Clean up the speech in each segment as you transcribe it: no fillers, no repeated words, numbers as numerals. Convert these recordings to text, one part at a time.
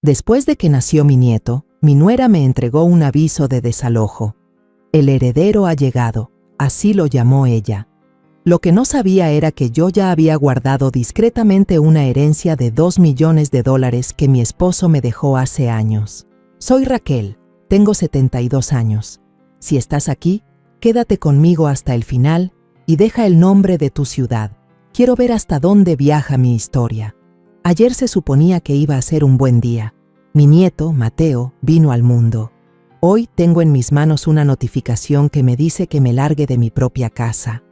Después de que nació mi nieto, mi nuera me entregó un aviso de desalojo. El heredero ha llegado, así lo llamó ella. Lo que no sabía era que yo ya había guardado discretamente una herencia de $2 millones que mi esposo me dejó hace años. Soy Raquel, tengo 72 años. Si estás aquí, quédate conmigo hasta el final y deja el nombre de tu ciudad. Quiero ver hasta dónde viaja mi historia. Ayer se suponía que iba a ser un buen día. Mi nieto, Mateo, vino al mundo. Hoy tengo en mis manos una notificación que me dice que me largue de mi propia casa.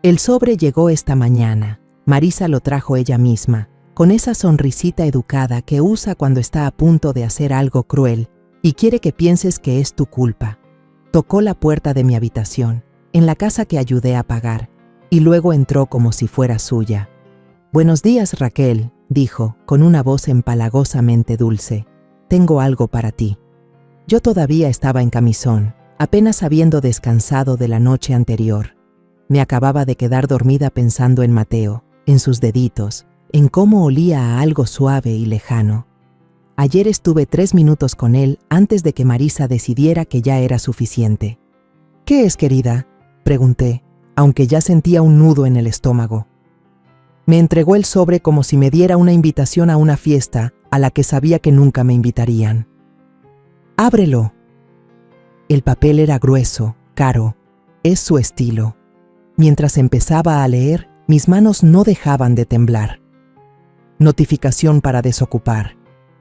El sobre llegó esta mañana. Marisa lo trajo ella misma, con esa sonrisita educada que usa cuando está a punto de hacer algo cruel y quiere que pienses que es tu culpa. Tocó la puerta de mi habitación, en la casa que ayudé a pagar, y luego entró como si fuera suya. «Buenos días, Raquel», dijo, con una voz empalagosamente dulce. «Tengo algo para ti». Yo todavía estaba en camisón, apenas habiendo descansado de la noche anterior. Me acababa de quedar dormida pensando en Mateo, en sus deditos, en cómo olía a algo suave y lejano. Ayer estuve 3 minutos con él antes de que Marisa decidiera que ya era suficiente. «¿Qué es, querida?», pregunté, aunque ya sentía un nudo en el estómago. Me entregó el sobre como si me diera una invitación a una fiesta a la que sabía que nunca me invitarían. «Ábrelo». El papel era grueso, caro, es su estilo. Mientras empezaba a leer, mis manos no dejaban de temblar. Notificación para desocupar.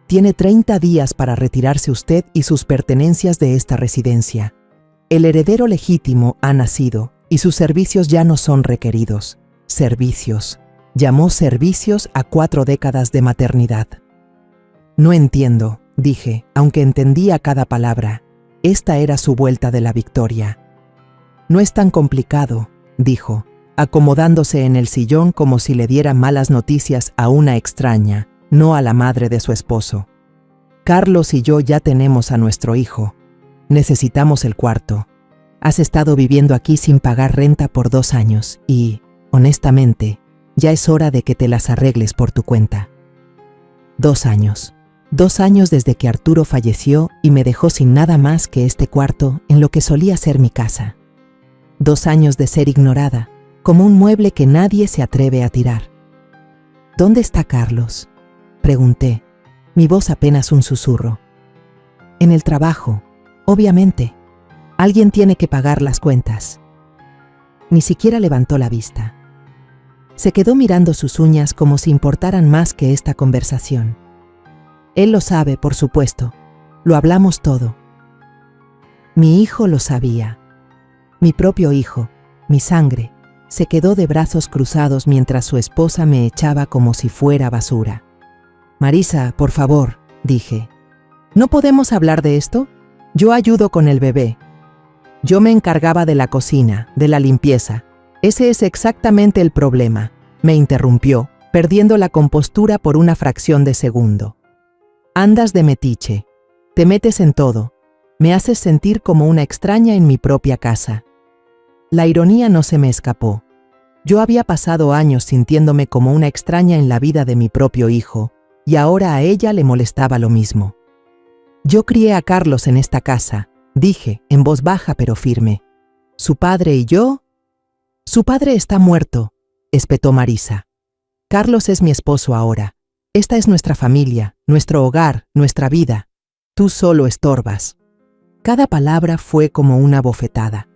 Tiene 30 días para retirarse usted y sus pertenencias de esta residencia. El heredero legítimo ha nacido y sus servicios ya no son requeridos. Servicios. Llamó servicios a 4 décadas de maternidad. «No entiendo», dije, aunque entendía cada palabra. Esta era su vuelta de la victoria. «No es tan complicado», dijo, acomodándose en el sillón como si le diera malas noticias a una extraña, no a la madre de su esposo. «Carlos y yo ya tenemos a nuestro hijo. Necesitamos el cuarto. Has estado viviendo aquí sin pagar renta por 2 años y, honestamente, ya es hora de que te las arregles por tu cuenta». 2 años. 2 años desde que Arturo falleció y me dejó sin nada más que este cuarto en lo que solía ser mi casa. 2 años de ser ignorada, como un mueble que nadie se atreve a tirar. «¿Dónde está Carlos?», pregunté, mi voz apenas un susurro. «En el trabajo, obviamente. Alguien tiene que pagar las cuentas». Ni siquiera levantó la vista. Se quedó mirando sus uñas como si importaran más que esta conversación. Él lo sabe, por supuesto. Lo hablamos todo. Mi hijo lo sabía. Mi propio hijo, mi sangre, se quedó de brazos cruzados mientras su esposa me echaba como si fuera basura. «Marisa, por favor», dije. «¿No podemos hablar de esto? Yo ayudo con el bebé. Yo me encargaba de la cocina, de la limpieza. Ese es exactamente el problema», me interrumpió, perdiendo la compostura por una fracción de segundo. «Andas de metiche. Te metes en todo. Me haces sentir como una extraña en mi propia casa». La ironía no se me escapó. Yo había pasado años sintiéndome como una extraña en la vida de mi propio hijo, y ahora a ella le molestaba lo mismo. «Yo crié a Carlos en esta casa», dije, en voz baja pero firme. «Su padre y yo...» «Su padre está muerto», espetó Marisa. «Carlos es mi esposo ahora. Esta es nuestra familia, nuestro hogar, nuestra vida. Tú solo estorbas». Cada palabra fue como una bofetada.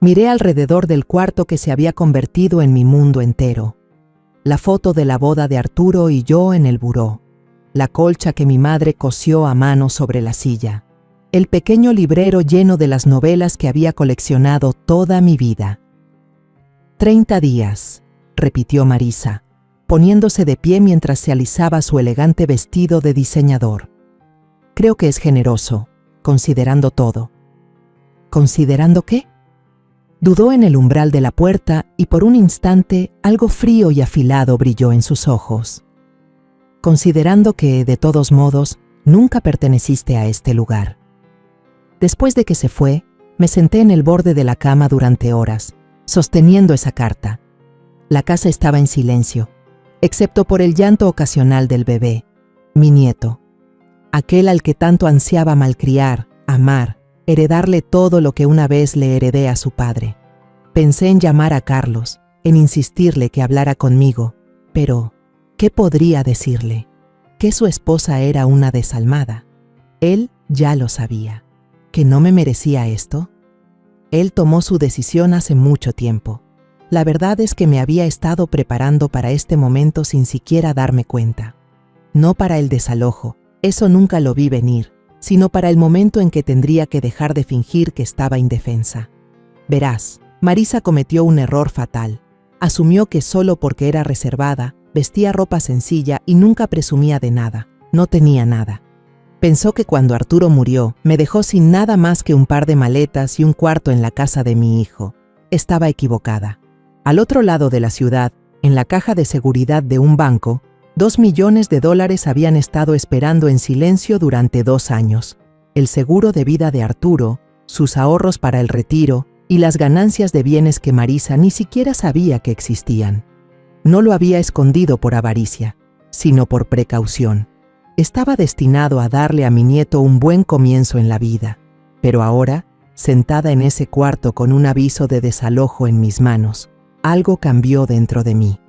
Miré alrededor del cuarto que se había convertido en mi mundo entero. La foto de la boda de Arturo y yo en el buró. La colcha que mi madre cosió a mano sobre la silla. El pequeño librero lleno de las novelas que había coleccionado toda mi vida. 30 días, repitió Marisa, poniéndose de pie mientras se alisaba su elegante vestido de diseñador. Creo que es generoso, considerando todo. ¿Considerando qué? Dudó en el umbral de la puerta y por un instante algo frío y afilado brilló en sus ojos. Considerando que, de todos modos, nunca perteneciste a este lugar. Después de que se fue, me senté en el borde de la cama durante horas, sosteniendo esa carta. La casa estaba en silencio, excepto por el llanto ocasional del bebé, mi nieto. aquel al que tanto ansiaba malcriar, amar, heredarle todo lo que una vez le heredé a su padre. Pensé en llamar a Carlos, en insistirle que hablara conmigo, pero ¿qué podría decirle? Que su esposa era una desalmada. Él ya lo sabía. ¿Que no me merecía esto? Él tomó su decisión hace mucho tiempo. La verdad es que me había estado preparando para este momento sin siquiera darme cuenta. No para el desalojo, eso nunca lo vi venir, sino para el momento en que tendría que dejar de fingir que estaba indefensa. Verás, Marisa cometió un error fatal. Asumió que solo porque era reservada, vestía ropa sencilla y nunca presumía de nada. No tenía nada. Pensó que cuando Arturo murió, me dejó sin nada más que un par de maletas y un cuarto en la casa de mi hijo. Estaba equivocada. Al otro lado de la ciudad, en la caja de seguridad de un banco, $2 millones habían estado esperando en silencio durante 2 años. El seguro de vida de Arturo, sus ahorros para el retiro y las ganancias de bienes que Marisa ni siquiera sabía que existían. No lo había escondido por avaricia, sino por precaución. Estaba destinado a darle a mi nieto un buen comienzo en la vida, pero ahora, sentada en ese cuarto con un aviso de desalojo en mis manos, algo cambió dentro de mí.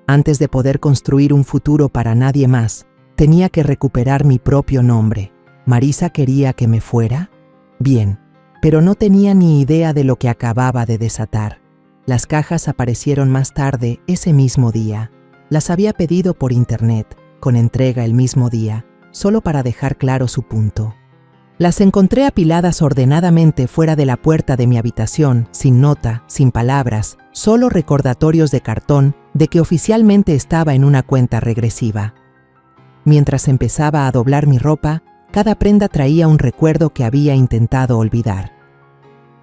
Antes de poder construir un futuro para nadie más, tenía que recuperar mi propio nombre. ¿Marisa quería que me fuera? Bien, pero no tenía ni idea de lo que acababa de desatar. Las cajas aparecieron más tarde ese mismo día. Las había pedido por internet, con entrega el mismo día, solo para dejar claro su punto. Las encontré apiladas ordenadamente fuera de la puerta de mi habitación, sin nota, sin palabras, solo recordatorios de cartón de que oficialmente estaba en una cuenta regresiva. Mientras empezaba a doblar mi ropa, cada prenda traía un recuerdo que había intentado olvidar.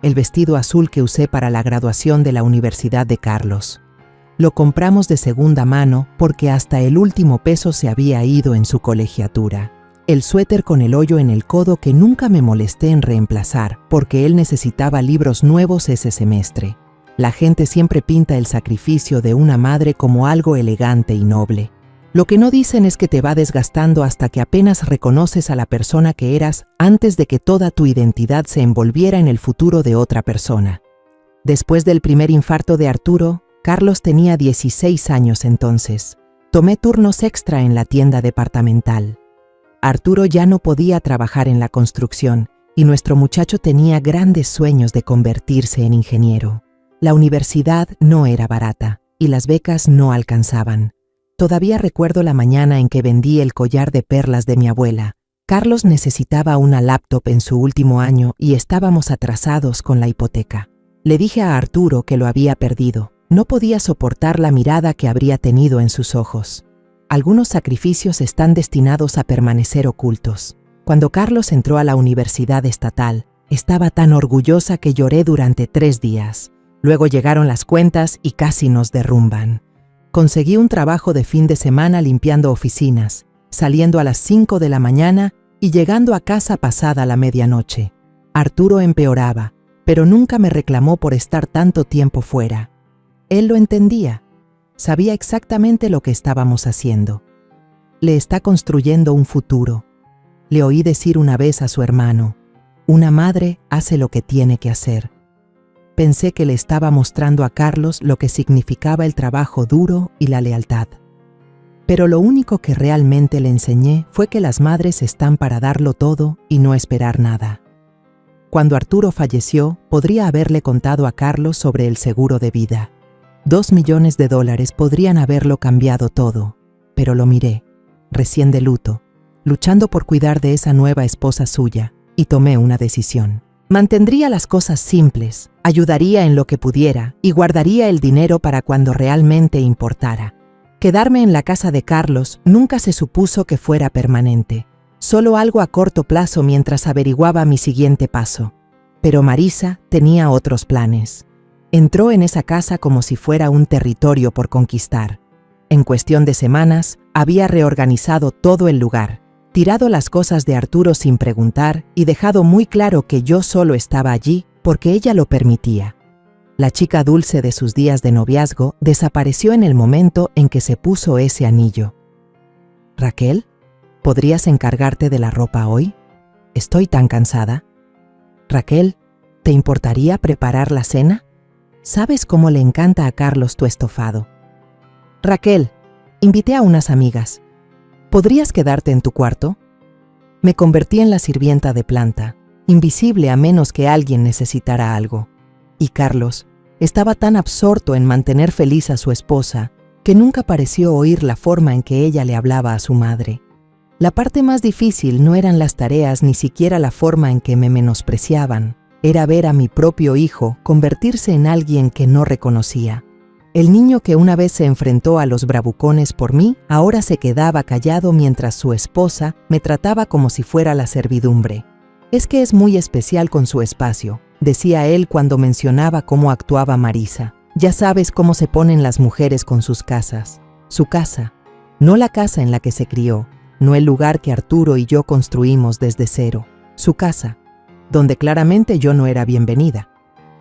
El vestido azul que usé para la graduación de la Universidad de Carlos. Lo compramos de segunda mano porque hasta el último peso se había ido en su colegiatura. El suéter con el hoyo en el codo que nunca me molesté en reemplazar porque él necesitaba libros nuevos ese semestre. La gente siempre pinta el sacrificio de una madre como algo elegante y noble. Lo que no dicen es que te va desgastando hasta que apenas reconoces a la persona que eras antes de que toda tu identidad se envolviera en el futuro de otra persona. Después del primer infarto de Arturo, Carlos tenía 16 años entonces. Tomé turnos extra en la tienda departamental. Arturo ya no podía trabajar en la construcción y nuestro muchacho tenía grandes sueños de convertirse en ingeniero. La universidad no era barata y las becas no alcanzaban. Todavía recuerdo la mañana en que vendí el collar de perlas de mi abuela. Carlos necesitaba una laptop en su último año y estábamos atrasados con la hipoteca. Le dije a Arturo que lo había perdido. No podía soportar la mirada que habría tenido en sus ojos. Algunos sacrificios están destinados a permanecer ocultos. Cuando Carlos entró a la universidad estatal, estaba tan orgullosa que lloré durante 3 días. Luego llegaron las cuentas y casi nos derrumban. Conseguí un trabajo de fin de semana limpiando oficinas, saliendo a las 5 de la mañana y llegando a casa pasada la medianoche. Arturo empeoraba, pero nunca me reclamó por estar tanto tiempo fuera. Él lo entendía. Sabía exactamente lo que estábamos haciendo. Le está construyendo un futuro. Le oí decir una vez a su hermano, una madre hace lo que tiene que hacer. Pensé que le estaba mostrando a Carlos lo que significaba el trabajo duro y la lealtad. Pero lo único que realmente le enseñé fue que las madres están para darlo todo y no esperar nada. Cuando Arturo falleció, podría haberle contado a Carlos sobre el seguro de vida. $2 millones podrían haberlo cambiado todo, pero lo miré, recién de luto, luchando por cuidar de esa nueva esposa suya, y tomé una decisión. Mantendría las cosas simples, ayudaría en lo que pudiera y guardaría el dinero para cuando realmente importara. Quedarme en la casa de Carlos nunca se supuso que fuera permanente, solo algo a corto plazo mientras averiguaba mi siguiente paso. Pero Marisa tenía otros planes. Entró en esa casa como si fuera un territorio por conquistar. En cuestión de semanas, había reorganizado todo el lugar, tirado las cosas de Arturo sin preguntar y dejado muy claro que yo solo estaba allí porque ella lo permitía. La chica dulce de sus días de noviazgo desapareció en el momento en que se puso ese anillo. ¿Raquel? ¿Podrías encargarte de la ropa hoy? Estoy tan cansada. Raquel, ¿te importaría preparar la cena? ¿Sabes cómo le encanta a Carlos tu estofado? Raquel, invité a unas amigas. ¿Podrías quedarte en tu cuarto? Me convertí en la sirvienta de planta, invisible a menos que alguien necesitara algo. Y Carlos estaba tan absorto en mantener feliz a su esposa que nunca pareció oír la forma en que ella le hablaba a su madre. La parte más difícil no eran las tareas ni siquiera la forma en que me menospreciaban. Era ver a mi propio hijo convertirse en alguien que no reconocía. El niño que una vez se enfrentó a los bravucones por mí, ahora se quedaba callado mientras su esposa me trataba como si fuera la servidumbre. Es que es muy especial con su espacio, decía él cuando mencionaba cómo actuaba Marisa. Ya sabes cómo se ponen las mujeres con sus casas. Su casa, no la casa en la que se crió, no el lugar que Arturo y yo construimos desde cero. Su casa, donde claramente yo no era bienvenida.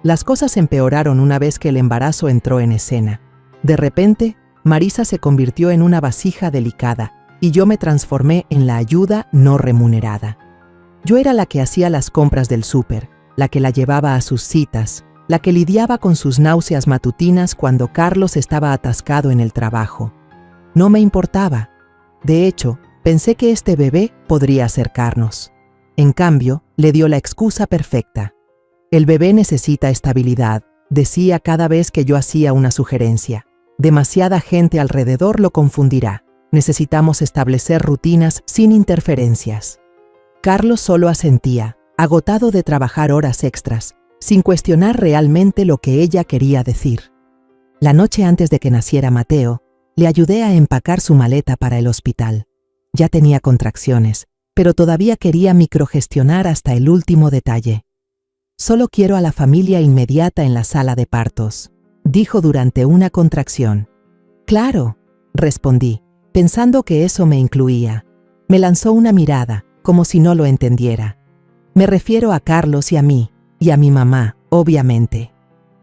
Las cosas empeoraron una vez que el embarazo entró en escena. De repente, Marisa se convirtió en una vasija delicada y yo me transformé en la ayuda no remunerada. Yo era la que hacía las compras del súper, la que la llevaba a sus citas, la que lidiaba con sus náuseas matutinas cuando Carlos estaba atascado en el trabajo. No me importaba. De hecho, pensé que este bebé podría acercarnos. En cambio, le dio la excusa perfecta. El bebé necesita estabilidad, decía cada vez que yo hacía una sugerencia. Demasiada gente alrededor lo confundirá. Necesitamos establecer rutinas sin interferencias. Carlos solo asentía, agotado de trabajar horas extras, sin cuestionar realmente lo que ella quería decir. La noche antes de que naciera Mateo, le ayudé a empacar su maleta para el hospital. Ya tenía contracciones, pero todavía quería microgestionar hasta el último detalle. Solo quiero a la familia inmediata en la sala de partos, dijo durante una contracción. Claro, respondí, pensando que eso me incluía. Me lanzó una mirada, como si no lo entendiera. Me refiero a Carlos y a mí, y a mi mamá, obviamente.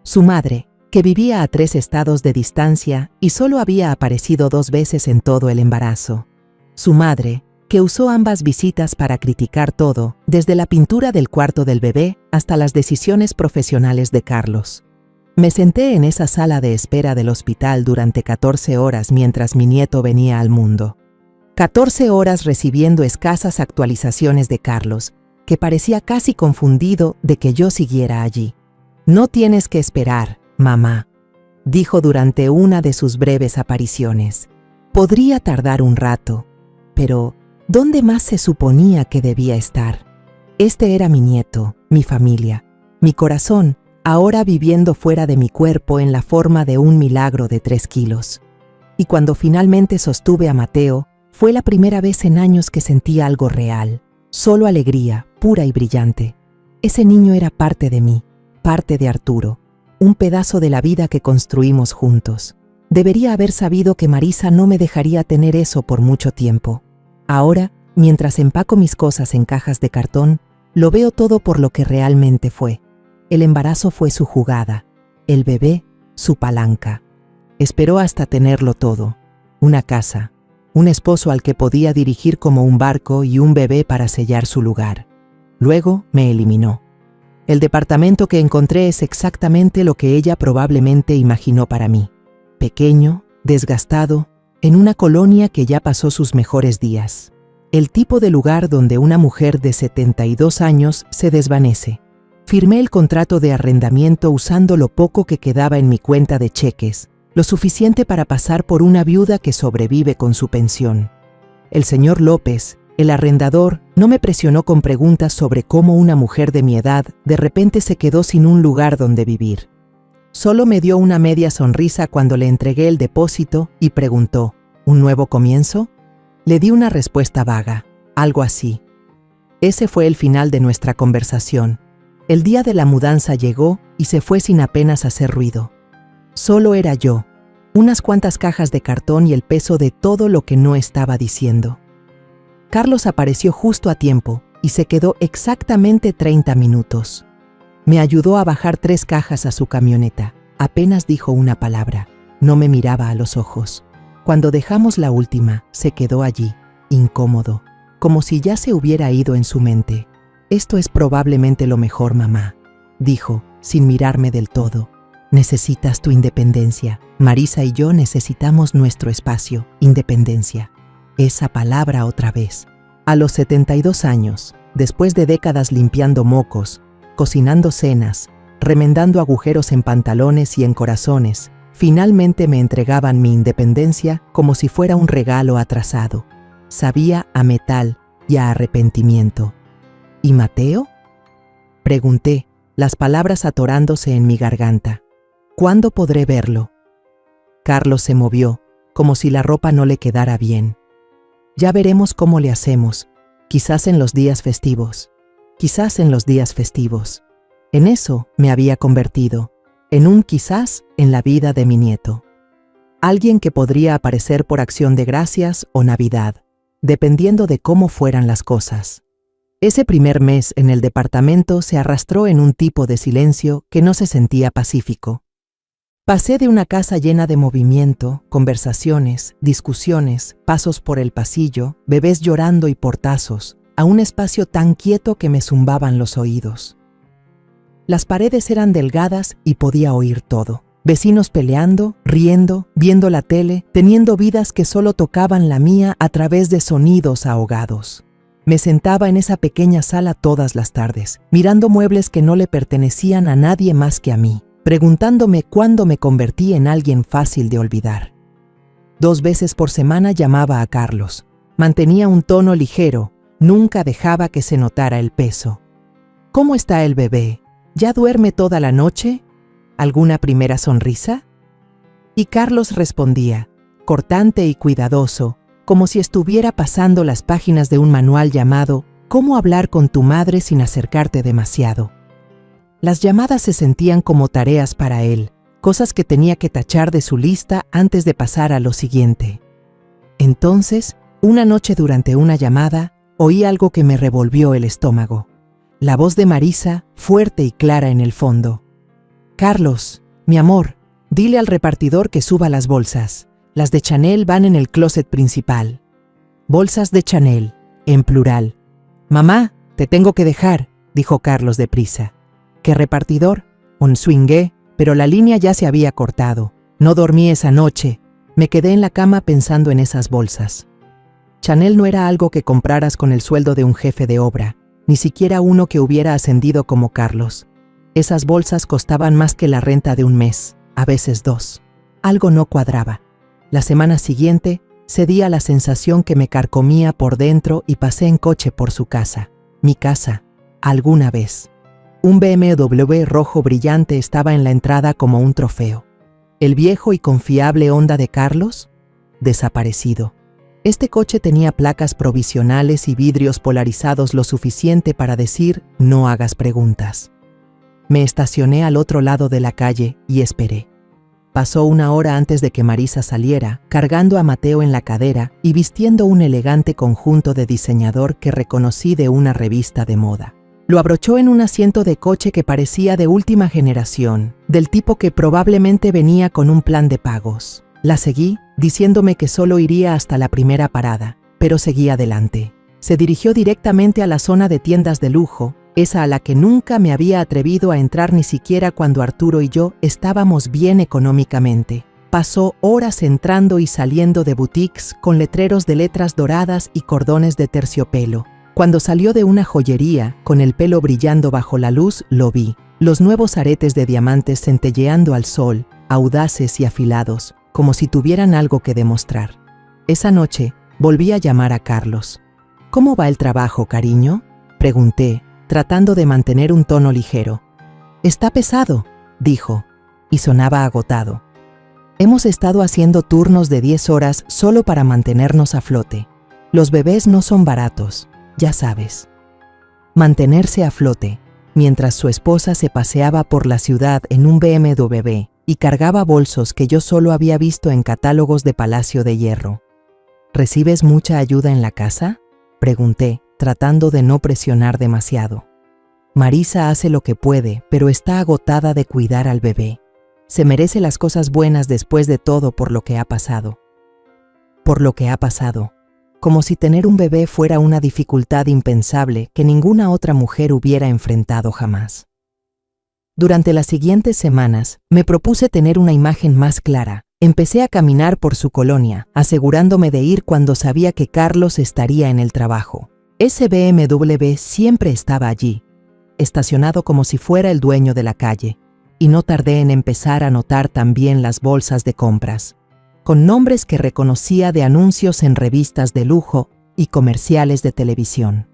Su madre, que vivía a 3 estados de distancia y solo había aparecido 2 veces en todo el embarazo. Su madre, que usó ambas visitas para criticar todo, desde la pintura del cuarto del bebé hasta las decisiones profesionales de Carlos. Me senté en esa sala de espera del hospital durante 14 horas mientras mi nieto venía al mundo. 14 horas recibiendo escasas actualizaciones de Carlos, que parecía casi confundido de que yo siguiera allí. No tienes que esperar, mamá, dijo durante una de sus breves apariciones. Podría tardar un rato, pero ¿dónde más se suponía que debía estar? Este era mi nieto, mi familia, mi corazón, ahora viviendo fuera de mi cuerpo en la forma de un milagro de 3 kilos. Y cuando finalmente sostuve a Mateo, fue la primera vez en años que sentí algo real, solo alegría, pura y brillante. Ese niño era parte de mí, parte de Arturo, un pedazo de la vida que construimos juntos. Debería haber sabido que Marisa no me dejaría tener eso por mucho tiempo. Ahora, mientras empaco mis cosas en cajas de cartón, lo veo todo por lo que realmente fue. El embarazo fue su jugada, el bebé, su palanca. Esperó hasta tenerlo todo, una casa, un esposo al que podía dirigir como un barco y un bebé para sellar su lugar. Luego me eliminó. El departamento que encontré es exactamente lo que ella probablemente imaginó para mí. Pequeño, desgastado, en una colonia que ya pasó sus mejores días. El tipo de lugar donde una mujer de 72 años se desvanece. Firmé el contrato de arrendamiento usando lo poco que quedaba en mi cuenta de cheques, lo suficiente para pasar por una viuda que sobrevive con su pensión. El señor López, el arrendador, no me presionó con preguntas sobre cómo una mujer de mi edad de repente se quedó sin un lugar donde vivir. Solo me dio una media sonrisa cuando le entregué el depósito y preguntó, ¿un nuevo comienzo? Le di una respuesta vaga, algo así. Ese fue el final de nuestra conversación. El día de la mudanza llegó y se fue sin apenas hacer ruido. Solo era yo, unas cuantas cajas de cartón y el peso de todo lo que no estaba diciendo. Carlos apareció justo a tiempo y se quedó exactamente 30 minutos. Me ayudó a bajar 3 cajas a su camioneta. Apenas dijo una palabra. No me miraba a los ojos. Cuando dejamos la última, se quedó allí, incómodo, como si ya se hubiera ido en su mente. «Esto es probablemente lo mejor, mamá», dijo, sin mirarme del todo. «Necesitas tu independencia. Marisa y yo necesitamos nuestro espacio, independencia». Esa palabra otra vez. A los 72 años, después de décadas limpiando mocos, cocinando cenas, remendando agujeros en pantalones y en corazones, finalmente me entregaban mi independencia como si fuera un regalo atrasado. Sabía a metal y a arrepentimiento. ¿Y Mateo?, pregunté, las palabras atorándose en mi garganta. ¿Cuándo podré verlo? Carlos se movió, como si la ropa no le quedara bien. Ya veremos cómo le hacemos, quizás en los días festivos. Quizás en los días festivos. En eso me había convertido, en un quizás en la vida de mi nieto. Alguien que podría aparecer por Acción de Gracias o Navidad, dependiendo de cómo fueran las cosas. Ese primer mes en el departamento se arrastró en un tipo de silencio que no se sentía pacífico. Pasé de una casa llena de movimiento, conversaciones, discusiones, pasos por el pasillo, bebés llorando y portazos, a un espacio tan quieto que me zumbaban los oídos. Las paredes eran delgadas y podía oír todo. Vecinos peleando, riendo, viendo la tele, teniendo vidas que solo tocaban la mía a través de sonidos ahogados. Me sentaba en esa pequeña sala todas las tardes, mirando muebles que no le pertenecían a nadie más que a mí, preguntándome cuándo me convertí en alguien fácil de olvidar. 2 veces por semana llamaba a Carlos. Mantenía un tono ligero, nunca dejaba que se notara el peso. «¿Cómo está el bebé? ¿Ya duerme toda la noche? ¿Alguna primera sonrisa?» Y Carlos respondía, cortante y cuidadoso, como si estuviera pasando las páginas de un manual llamado «Cómo hablar con tu madre sin acercarte demasiado». Las llamadas se sentían como tareas para él, cosas que tenía que tachar de su lista antes de pasar a lo siguiente. Entonces, una noche durante una llamada, oí algo que me revolvió el estómago. La voz de Marisa, fuerte y clara en el fondo. «Carlos, mi amor, dile al repartidor que suba las bolsas. Las de Chanel van en el closet principal». Bolsas de Chanel, en plural. «Mamá, te tengo que dejar», dijo Carlos deprisa. «¿Qué repartidor?» Swingué, pero la línea ya se había cortado. No dormí esa noche. Me quedé en la cama pensando en esas bolsas. Chanel no era algo que compraras con el sueldo de un jefe de obra, ni siquiera uno que hubiera ascendido como Carlos. Esas bolsas costaban más que la renta de un mes, a veces 2. Algo no cuadraba. La semana siguiente, cedí a la sensación que me carcomía por dentro y pasé en coche por su casa. Mi casa, alguna vez. Un BMW rojo brillante estaba en la entrada como un trofeo. El viejo y confiable Honda de Carlos, desaparecido. Este coche tenía placas provisionales y vidrios polarizados lo suficiente para decir «no hagas preguntas». Me estacioné al otro lado de la calle y esperé. Pasó 1 hora antes de que Marisa saliera, cargando a Mateo en la cadera y vistiendo un elegante conjunto de diseñador que reconocí de una revista de moda. Lo abrochó en un asiento de coche que parecía de última generación, del tipo que probablemente venía con un plan de pagos. La seguí, diciéndome que solo iría hasta la primera parada, pero seguí adelante. Se dirigió directamente a la zona de tiendas de lujo, esa a la que nunca me había atrevido a entrar ni siquiera cuando Arturo y yo estábamos bien económicamente. Pasó horas entrando y saliendo de boutiques con letreros de letras doradas y cordones de terciopelo. Cuando salió de una joyería, con el pelo brillando bajo la luz, lo vi. Los nuevos aretes de diamantes centelleando al sol, audaces y afilados, como si tuvieran algo que demostrar. Esa noche, volví a llamar a Carlos. «¿Cómo va el trabajo, cariño?», pregunté, tratando de mantener un tono ligero. «Está pesado», dijo, y sonaba agotado. «Hemos estado haciendo turnos de 10 horas solo para mantenernos a flote. Los bebés no son baratos. Ya sabes». Mantenerse a flote, mientras su esposa se paseaba por la ciudad en un BMW y cargaba bolsos que yo solo había visto en catálogos de Palacio de Hierro. «¿Recibes mucha ayuda en la casa?», pregunté, tratando de no presionar demasiado. «Marisa hace lo que puede, pero está agotada de cuidar al bebé. Se merece las cosas buenas después de todo por lo que ha pasado». «¿Por lo que ha pasado? como si tener un bebé fuera una dificultad impensable que ninguna otra mujer hubiera enfrentado jamás. Durante las siguientes semanas, me propuse tener una imagen más clara. Empecé a caminar por su colonia, asegurándome de ir cuando sabía que Carlos estaría en el trabajo. Ese BMW siempre estaba allí, estacionado como si fuera el dueño de la calle, y no tardé en empezar a notar también las bolsas de compras, con nombres que reconocía de anuncios en revistas de lujo y comerciales de televisión.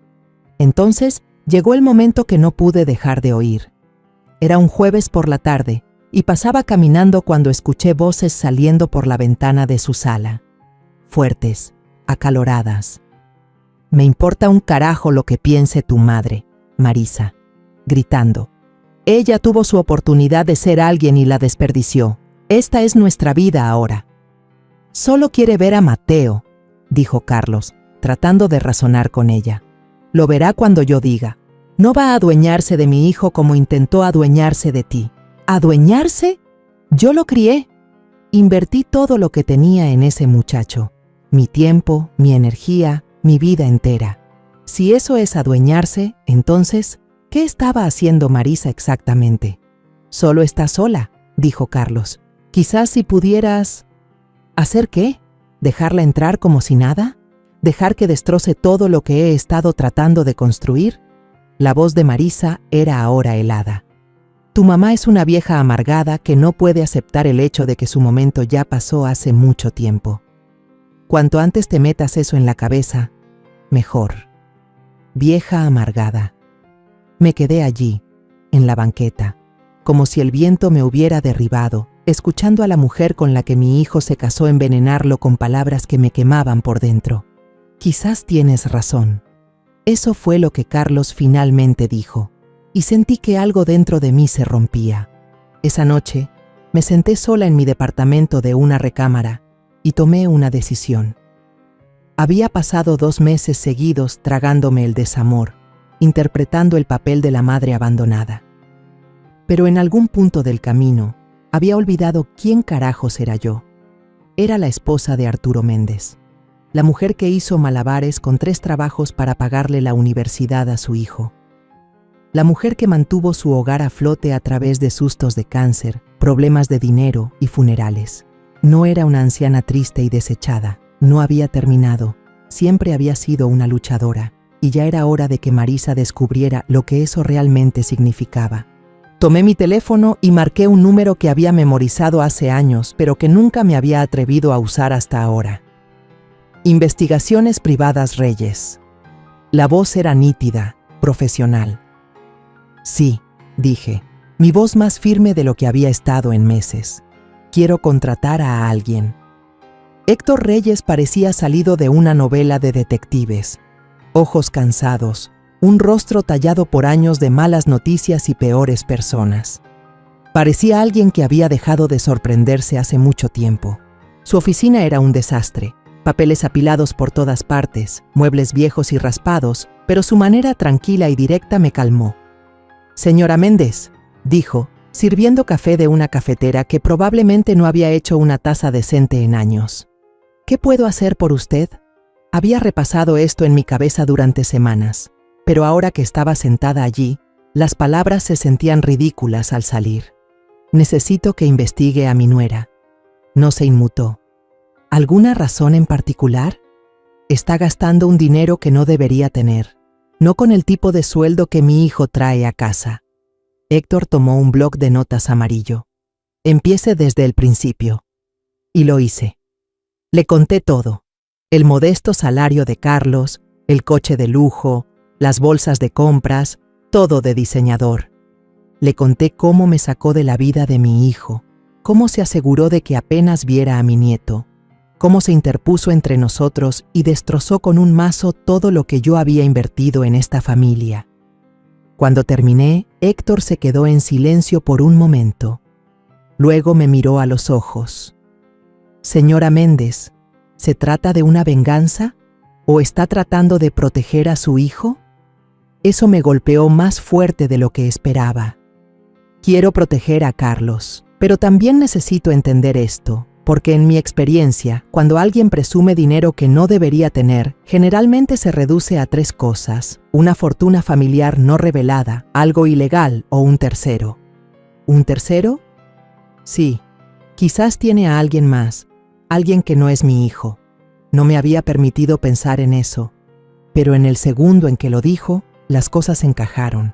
Entonces llegó el momento que no pude dejar de oír. Era un jueves por la tarde y pasaba caminando cuando escuché voces saliendo por la ventana de su sala. Fuertes, acaloradas. «Me importa un carajo lo que piense tu madre, Marisa», gritando. «Ella tuvo su oportunidad de ser alguien y la desperdició. Esta es nuestra vida ahora». «Solo quiere ver a Mateo», dijo Carlos, tratando de razonar con ella. «Lo verá cuando yo diga. No va a adueñarse de mi hijo como intentó adueñarse de ti». ¿Adueñarse? Yo lo crié. Invertí todo lo que tenía en ese muchacho. Mi tiempo, mi energía, mi vida entera. Si eso es adueñarse, entonces, ¿qué estaba haciendo Marisa exactamente? «Solo está sola», dijo Carlos. «Quizás si pudieras...» ¿Hacer qué? ¿Dejarla entrar como si nada? ¿Dejar que destroce todo lo que he estado tratando de construir? La voz de Marisa era ahora helada. «Tu mamá es una vieja amargada que no puede aceptar el hecho de que su momento ya pasó hace mucho tiempo. Cuanto antes te metas eso en la cabeza, mejor. Vieja amargada». Me quedé allí, en la banqueta, como si el viento me hubiera derribado, escuchando a la mujer con la que mi hijo se casó envenenarlo con palabras que me quemaban por dentro. «Quizás tienes razón». Eso fue lo que Carlos finalmente dijo, y sentí que algo dentro de mí se rompía. Esa noche, me senté sola en mi departamento de una recámara y tomé una decisión. Había pasado 2 meses seguidos tragándome el desamor, interpretando el papel de la madre abandonada. Pero en algún punto del camino, había olvidado quién carajos era yo. Era la esposa de Arturo Méndez, la mujer que hizo malabares con 3 trabajos para pagarle la universidad a su hijo. La mujer que mantuvo su hogar a flote a través de sustos de cáncer, problemas de dinero y funerales. No era una anciana triste y desechada, no había terminado, siempre había sido una luchadora, y ya era hora de que Marisa descubriera lo que eso realmente significaba. Tomé mi teléfono y marqué un número que había memorizado hace años, pero que nunca me había atrevido a usar hasta ahora. Investigaciones Privadas Reyes. La voz era nítida, profesional. «Sí», dije, mi voz más firme de lo que había estado en meses. «Quiero contratar a alguien». Héctor Reyes parecía salido de una novela de detectives. Ojos cansados, un rostro tallado por años de malas noticias y peores personas. Parecía alguien que había dejado de sorprenderse hace mucho tiempo. Su oficina era un desastre, papeles apilados por todas partes, muebles viejos y raspados, pero su manera tranquila y directa me calmó. «Señora Méndez», dijo, sirviendo café de una cafetera que probablemente no había hecho una taza decente en años. «¿Qué puedo hacer por usted?» Había repasado esto en mi cabeza durante semanas, pero ahora que estaba sentada allí, las palabras se sentían ridículas al salir. «Necesito que investigue a mi nuera». No se inmutó. «¿Alguna razón en particular?» «Está gastando un dinero que no debería tener. No con el tipo de sueldo que mi hijo trae a casa». Héctor tomó un bloc de notas amarillo. «Empiece desde el principio». Y lo hice. Le conté todo. El modesto salario de Carlos, el coche de lujo, las bolsas de compras, todo de diseñador. Le conté cómo me sacó de la vida de mi hijo, cómo se aseguró de que apenas viera a mi nieto, cómo se interpuso entre nosotros y destrozó con un mazo todo lo que yo había invertido en esta familia. Cuando terminé, Héctor se quedó en silencio por un momento. Luego me miró a los ojos. «Señora Méndez, ¿se trata de una venganza? ¿O está tratando de proteger a su hijo?» Eso me golpeó más fuerte de lo que esperaba. «Quiero proteger a Carlos, pero también necesito entender esto. porque en mi experiencia, cuando alguien presume dinero que no debería tener, generalmente se reduce a 3 cosas: una fortuna familiar no revelada, algo ilegal o un tercero. ¿Un tercero? Sí, quizás tiene a alguien más, alguien que no es mi hijo. No me había permitido pensar en eso, pero en el segundo en que lo dijo, las cosas encajaron.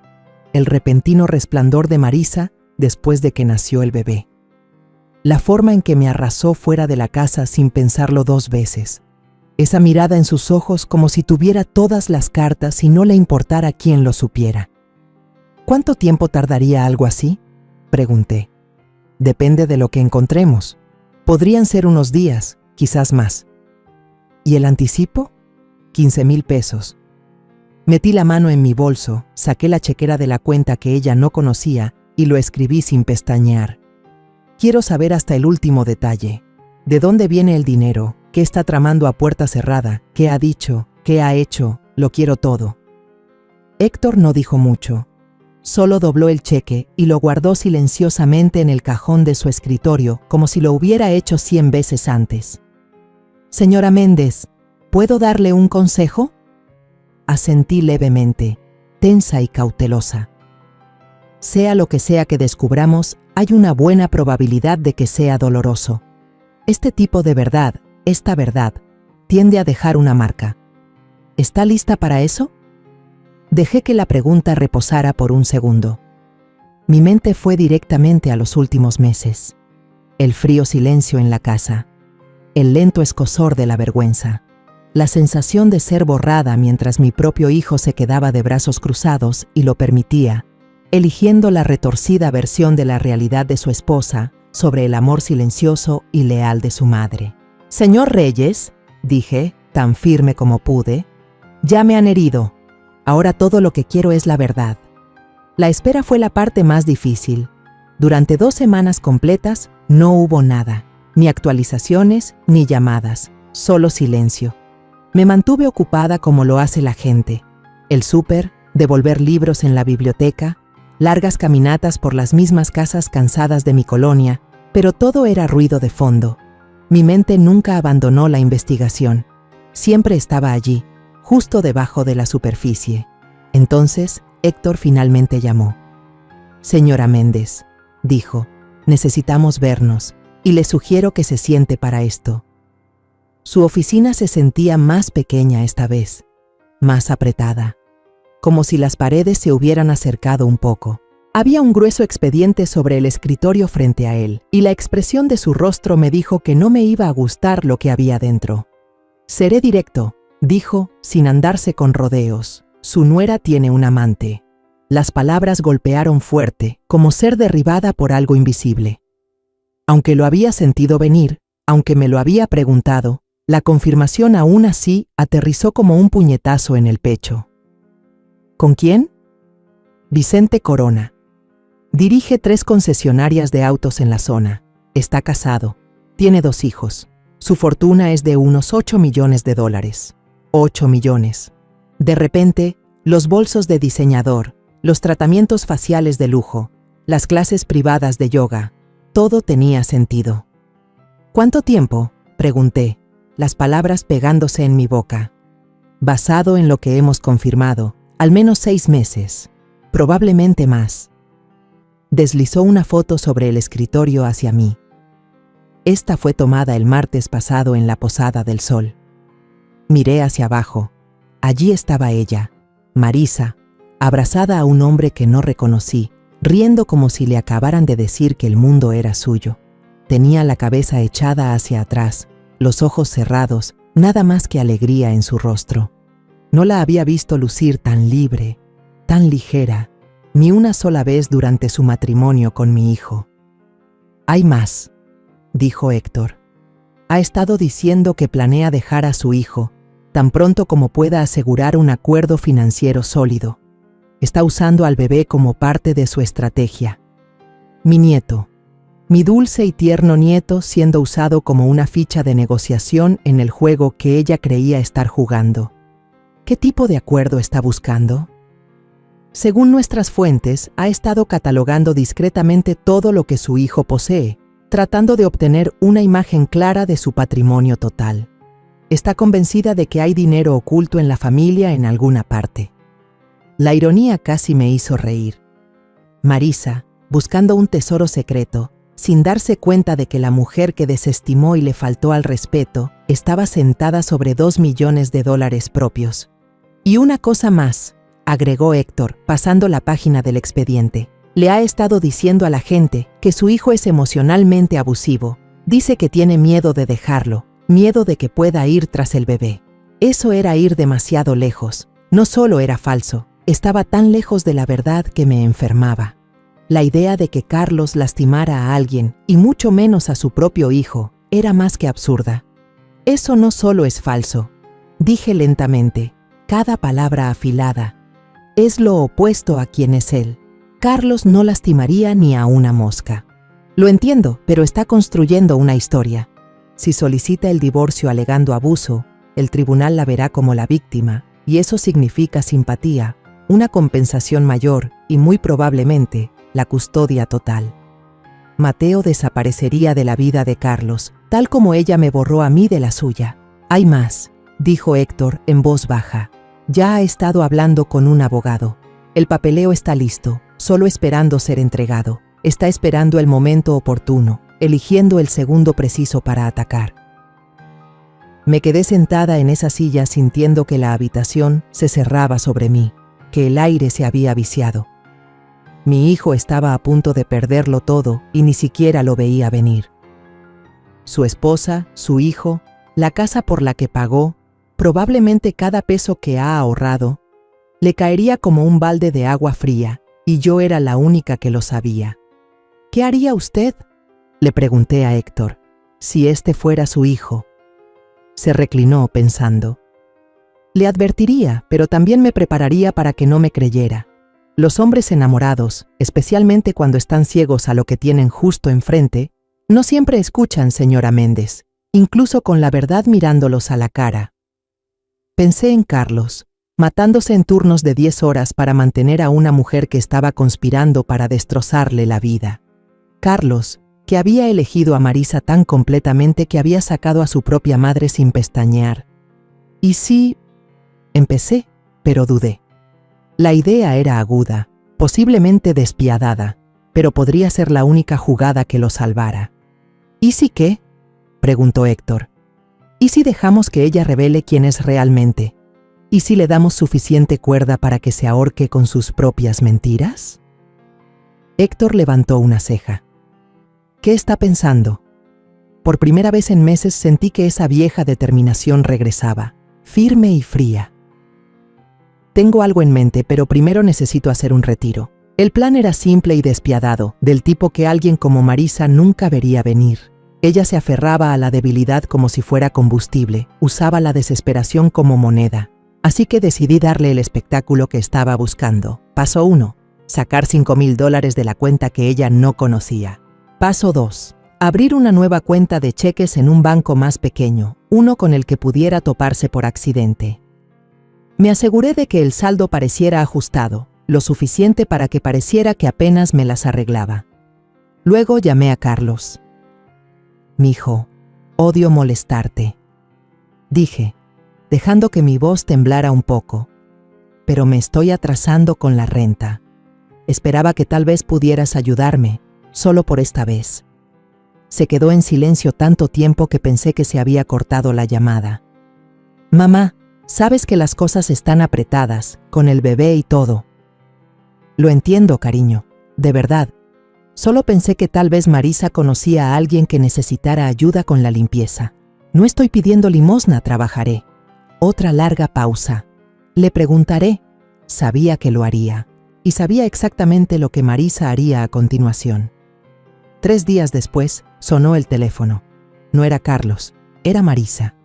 El repentino resplandor de Marisa después de que nació el bebé. La forma en que me arrasó fuera de la casa sin pensarlo 2 veces. Esa mirada en sus ojos como si tuviera todas las cartas y no le importara quién lo supiera. ¿Cuánto tiempo tardaría algo así?, pregunté. Depende de lo que encontremos. Podrían ser unos días, quizás más. ¿Y el anticipo? 15,000 pesos. Metí la mano en mi bolso, saqué la chequera de la cuenta que ella no conocía y lo escribí sin pestañear. Quiero saber hasta el último detalle. ¿De dónde viene el dinero? ¿Qué está tramando a puerta cerrada? ¿Qué ha dicho? ¿Qué ha hecho? Lo quiero todo. Héctor no dijo mucho. Solo dobló el cheque y lo guardó silenciosamente en el cajón de su escritorio, como si lo hubiera hecho 100 veces antes. Señora Méndez, ¿puedo darle un consejo? Asentí levemente, tensa y cautelosa. Sea lo que sea que descubramos, hay una buena probabilidad de que sea doloroso. Este tipo de verdad, esta verdad, tiende a dejar una marca. ¿Está lista para eso? Dejé que la pregunta reposara por un segundo. Mi mente fue directamente a los últimos meses. El frío silencio en la casa. El lento escozor de la vergüenza. La sensación de ser borrada mientras mi propio hijo se quedaba de brazos cruzados y lo permitía, eligiendo la retorcida versión de la realidad de su esposa sobre el amor silencioso y leal de su madre. «Señor Reyes», dije, tan firme como pude, «ya me han herido. Ahora todo lo que quiero es la verdad». La espera fue la parte más difícil. Durante 2 semanas completas no hubo nada, ni actualizaciones, ni llamadas, solo silencio. Me mantuve ocupada como lo hace la gente. El súper, devolver libros en la biblioteca, largas caminatas por las mismas casas cansadas de mi colonia, pero todo era ruido de fondo. Mi mente nunca abandonó la investigación. Siempre estaba allí, justo debajo de la superficie. Entonces, Héctor finalmente llamó. «Señora Méndez», dijo, «necesitamos vernos, y le sugiero que se siente para esto». Su oficina se sentía más pequeña esta vez, más apretada, como si las paredes se hubieran acercado un poco. Había un grueso expediente sobre el escritorio frente a él, y la expresión de su rostro me dijo que no me iba a gustar lo que había dentro. «Seré directo», dijo, sin andarse con rodeos. «Su nuera tiene un amante». Las palabras golpearon fuerte, como ser derribada por algo invisible. Aunque lo había sentido venir, aunque me lo había preguntado, la confirmación aún así aterrizó como un puñetazo en el pecho. ¿Con quién? Vicente Corona. Dirige 3 concesionarias de autos en la zona. Está casado. Tiene 2 hijos. Su fortuna es de unos $8 millones. 8 millones. De repente, los bolsos de diseñador, los tratamientos faciales de lujo, las clases privadas de yoga, todo tenía sentido. ¿Cuánto tiempo?, pregunté, las palabras pegándose en mi boca. Basado en lo que hemos confirmado, al menos 6 meses, probablemente más. Deslizó una foto sobre el escritorio hacia mí. Esta fue tomada el martes pasado en la Posada del Sol. Miré hacia abajo. Allí estaba ella, Marisa, abrazada a un hombre que no reconocí, riendo como si le acabaran de decir que el mundo era suyo. Tenía la cabeza echada hacia atrás, los ojos cerrados, nada más que alegría en su rostro. No la había visto lucir tan libre, tan ligera, ni una sola vez durante su matrimonio con mi hijo. «Hay más», dijo Héctor. «Ha estado diciendo que planea dejar a su hijo, tan pronto como pueda asegurar un acuerdo financiero sólido. Está usando al bebé como parte de su estrategia. Mi nieto, mi dulce y tierno nieto siendo usado como una ficha de negociación en el juego que ella creía estar jugando. ¿Qué tipo de acuerdo está buscando? Según nuestras fuentes, ha estado catalogando discretamente todo lo que su hijo posee, tratando de obtener una imagen clara de su patrimonio total. Está convencida de que hay dinero oculto en la familia en alguna parte. La ironía casi me hizo reír. Marisa, buscando un tesoro secreto, sin darse cuenta de que la mujer que desestimó y le faltó al respeto estaba sentada sobre $2 millones propios. Y una cosa más, agregó Héctor, pasando la página del expediente. Le ha estado diciendo a la gente que su hijo es emocionalmente abusivo. Dice que tiene miedo de dejarlo, miedo de que pueda ir tras el bebé. Eso era ir demasiado lejos. No solo era falso, estaba tan lejos de la verdad que me enfermaba. La idea de que Carlos lastimara a alguien, y mucho menos a su propio hijo, era más que absurda. Eso no solo es falso, dije lentamente, cada palabra afilada. Es lo opuesto a quien es él. Carlos no lastimaría ni a una mosca. Lo entiendo, pero está construyendo una historia. Si solicita el divorcio alegando abuso, el tribunal la verá como la víctima, y eso significa simpatía, una compensación mayor y muy probablemente la custodia total. Mateo desaparecería de la vida de Carlos, tal como ella me borró a mí de la suya. Hay más, dijo Héctor en voz baja. Ya ha estado hablando con un abogado. El papeleo está listo, solo esperando ser entregado. Está esperando el momento oportuno, eligiendo el segundo preciso para atacar. Me quedé sentada en esa silla sintiendo que la habitación se cerraba sobre mí, que el aire se había viciado. Mi hijo estaba a punto de perderlo todo y ni siquiera lo veía venir. Su esposa, su hijo, la casa por la que pagó, probablemente cada peso que ha ahorrado, le caería como un balde de agua fría, y yo era la única que lo sabía. ¿Qué haría usted?, le pregunté a Héctor, si este fuera su hijo. Se reclinó pensando. Le advertiría, pero también me prepararía para que no me creyera. Los hombres enamorados, especialmente cuando están ciegos a lo que tienen justo enfrente, no siempre escuchan, señora Méndez, incluso con la verdad mirándolos a la cara. Pensé en Carlos, matándose en turnos de 10 horas para mantener a una mujer que estaba conspirando para destrozarle la vida. Carlos, que había elegido a Marisa tan completamente que había sacado a su propia madre sin pestañear. ¿Y si? Empecé, pero dudé. La idea era aguda, posiblemente despiadada, pero podría ser la única jugada que lo salvara. ¿Y si qué?, preguntó Héctor. ¿Y si dejamos que ella revele quién es realmente? ¿Y si le damos suficiente cuerda para que se ahorque con sus propias mentiras? Héctor levantó una ceja. ¿Qué está pensando? Por primera vez en meses sentí que esa vieja determinación regresaba, firme y fría. Tengo algo en mente, pero primero necesito hacer un retiro. El plan era simple y despiadado, del tipo que alguien como Marisa nunca vería venir. Ella se aferraba a la debilidad como si fuera combustible, usaba la desesperación como moneda. Así que decidí darle el espectáculo que estaba buscando. Paso 1. Sacar $5,000 de la cuenta que ella no conocía. Paso 2. Abrir una nueva cuenta de cheques en un banco más pequeño, uno con el que pudiera toparse por accidente. Me aseguré de que el saldo pareciera ajustado, lo suficiente para que pareciera que apenas me las arreglaba. Luego llamé a Carlos. «Mijo, odio molestarte», dije, dejando que mi voz temblara un poco. «Pero me estoy atrasando con la renta. Esperaba que tal vez pudieras ayudarme, solo por esta vez». Se quedó en silencio tanto tiempo que pensé que se había cortado la llamada. «Mamá, sabes que las cosas están apretadas, con el bebé y todo». «Lo entiendo, cariño, de verdad. Solo pensé que tal vez Marisa conocía a alguien que necesitara ayuda con la limpieza. No estoy pidiendo limosna, trabajaré». Otra larga pausa. «Le preguntaré». Sabía que lo haría, y sabía exactamente lo que Marisa haría a continuación. 3 días después, sonó el teléfono. No era Carlos, era Marisa.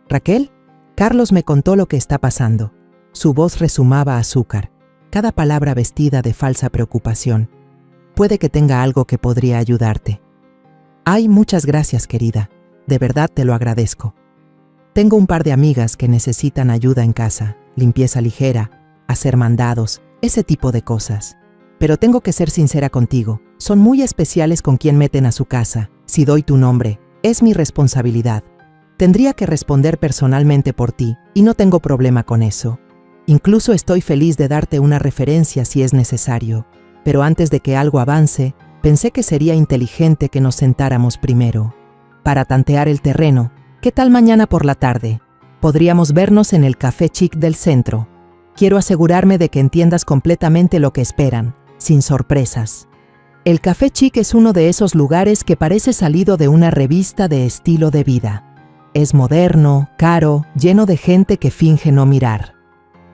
«¿Raquel?» Carlos me contó lo que está pasando. Su voz rezumaba azúcar, cada palabra vestida de falsa preocupación. «Puede que tenga algo que podría ayudarte». «Ay, muchas gracias, querida. De verdad te lo agradezco. Tengo un par de amigas que necesitan ayuda en casa, limpieza ligera, hacer mandados, ese tipo de cosas. pero tengo que ser sincera contigo. Son muy especiales con quien meten a su casa. Si doy tu nombre, es mi responsabilidad. Tendría que responder personalmente por ti, y no tengo problema con eso. Incluso estoy feliz de darte una referencia si es necesario. Pero antes de que algo avance, pensé que sería inteligente que nos sentáramos primero. Para tantear el terreno, ¿qué tal mañana por la tarde? Podríamos vernos en el Café Chic del centro. Quiero asegurarme de que entiendas completamente lo que esperan, sin sorpresas. El Café Chic es uno de esos lugares que parece salido de una revista de estilo de vida. Es moderno, caro, lleno de gente que finge no mirar.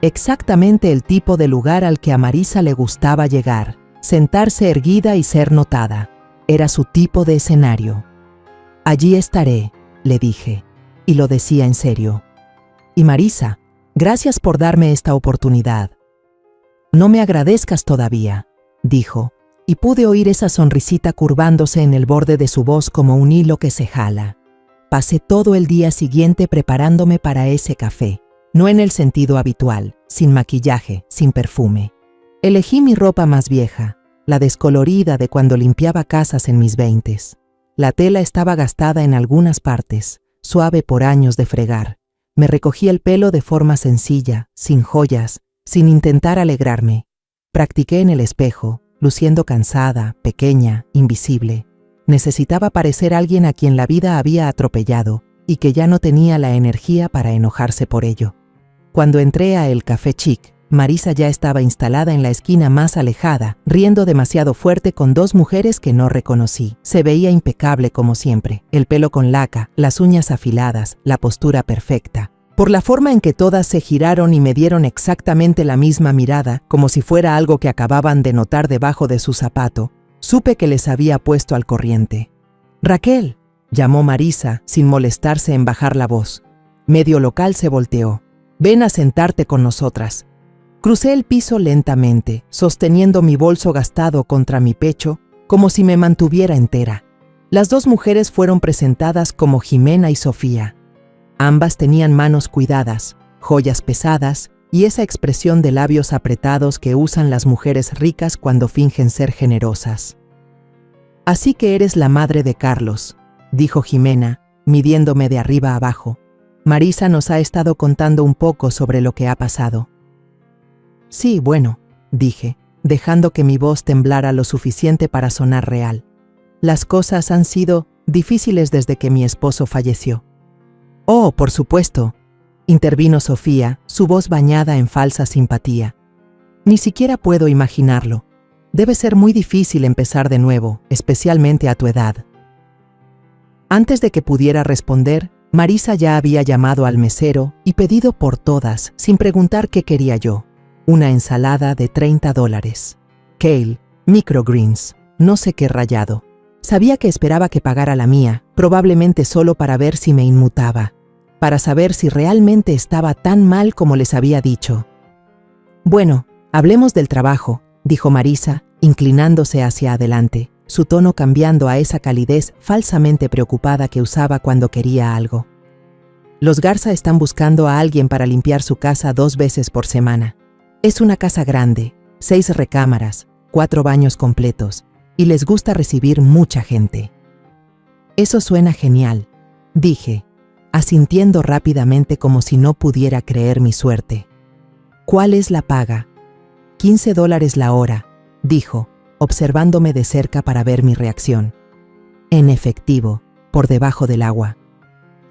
Exactamente el tipo de lugar al que a Marisa le gustaba llegar, sentarse erguida y ser notada. Era su tipo de escenario. Allí estaré, le dije, y lo decía en serio. Y Marisa, gracias por darme esta oportunidad. No me agradezcas todavía, dijo, y pude oír esa sonrisita curvándose en el borde de su voz como un hilo que se jala. Pasé todo el día siguiente preparándome para ese café, no en el sentido habitual, sin maquillaje, sin perfume. Elegí mi ropa más vieja, la descolorida de cuando limpiaba casas en mis 20s. La tela estaba gastada en algunas partes, suave por años de fregar. Me recogí el pelo de forma sencilla, sin joyas, sin intentar alegrarme. Practiqué en el espejo, luciendo cansada, pequeña, invisible. Necesitaba parecer alguien a quien la vida había atropellado y que ya no tenía la energía para enojarse por ello. Cuando entré a el Café Chic, Marisa ya estaba instalada en la esquina más alejada, riendo demasiado fuerte con dos mujeres que no reconocí. Se veía impecable como siempre, el pelo con laca, las uñas afiladas, la postura perfecta. Por la forma en que todas se giraron y me dieron exactamente la misma mirada, como si fuera algo que acababan de notar debajo de su zapato, supe que les había puesto al corriente. «Raquel», llamó Marisa, sin molestarse en bajar la voz. Medio local se volteó. «Ven a sentarte con nosotras». Crucé el piso lentamente, sosteniendo mi bolso gastado contra mi pecho, como si me mantuviera entera. Las dos mujeres fueron presentadas como Jimena y Sofía. Ambas tenían manos cuidadas, joyas pesadas y esa expresión de labios apretados que usan las mujeres ricas cuando fingen ser generosas. «Así que eres la madre de Carlos», dijo Jimena, midiéndome de arriba abajo. «Marisa nos ha estado contando un poco sobre lo que ha pasado». «Sí, bueno», dije, dejando que mi voz temblara lo suficiente para sonar real. «Las cosas han sido difíciles desde que mi esposo falleció». «Oh, por supuesto», intervino Sofía, su voz bañada en falsa simpatía. «Ni siquiera puedo imaginarlo. Debe ser muy difícil empezar de nuevo, especialmente a tu edad». Antes de que pudiera responder, Marisa ya había llamado al mesero y pedido por todas, sin preguntar qué quería yo. Una ensalada de $30. Kale, microgreens, no sé qué rallado. Sabía que esperaba que pagara la mía, probablemente solo para ver si me inmutaba, para saber si realmente estaba tan mal como les había dicho. «Bueno, hablemos del trabajo», dijo Marisa, inclinándose hacia adelante, su tono cambiando a esa calidez falsamente preocupada que usaba cuando quería algo. «Los Garza están buscando a alguien para limpiar su casa 2 veces por semana. Es una casa grande, 6 recámaras, 4 baños completos, y les gusta recibir mucha gente». «Eso suena genial», dije, asintiendo rápidamente como si no pudiera creer mi suerte. «¿Cuál es la paga?» $15 la hora, dijo, observándome de cerca para ver mi reacción. «En efectivo, por debajo del agua.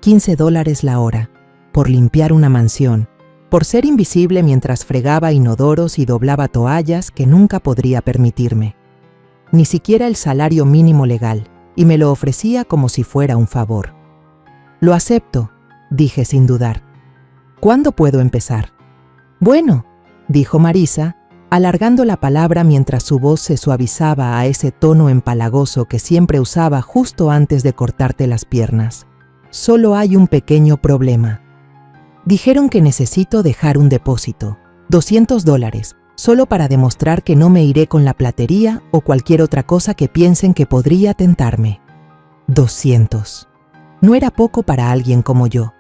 $15 la hora, por limpiar una mansión, por ser invisible mientras fregaba inodoros y doblaba toallas que nunca podría permitirme. Ni siquiera el salario mínimo legal, y me lo ofrecía como si fuera un favor». «Lo acepto», dije sin dudar. «¿Cuándo puedo empezar?» «Bueno», dijo Marisa, alargando la palabra mientras su voz se suavizaba a ese tono empalagoso que siempre usaba justo antes de cortarte las piernas. «Solo hay un pequeño problema. Dijeron que necesito dejar un depósito, $200, solo para demostrar que no me iré con la platería o cualquier otra cosa que piensen que podría tentarme». 200. No era poco para alguien como yo.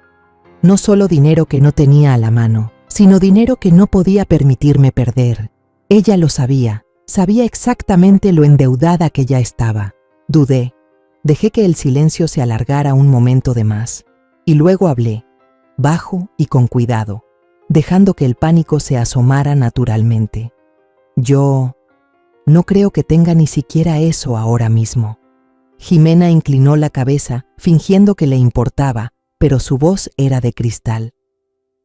No solo dinero que no tenía a la mano, sino dinero que no podía permitirme perder. Ella lo sabía, Sabía exactamente lo endeudada que ya estaba. Dudé. Dejé que el silencio se alargara un momento de más. Y luego hablé, bajo y con cuidado, dejando que el pánico se asomara naturalmente. Yo no creo que tenga ni siquiera eso ahora mismo. Jimena inclinó la cabeza, fingiendo que le importaba, pero su voz era de cristal.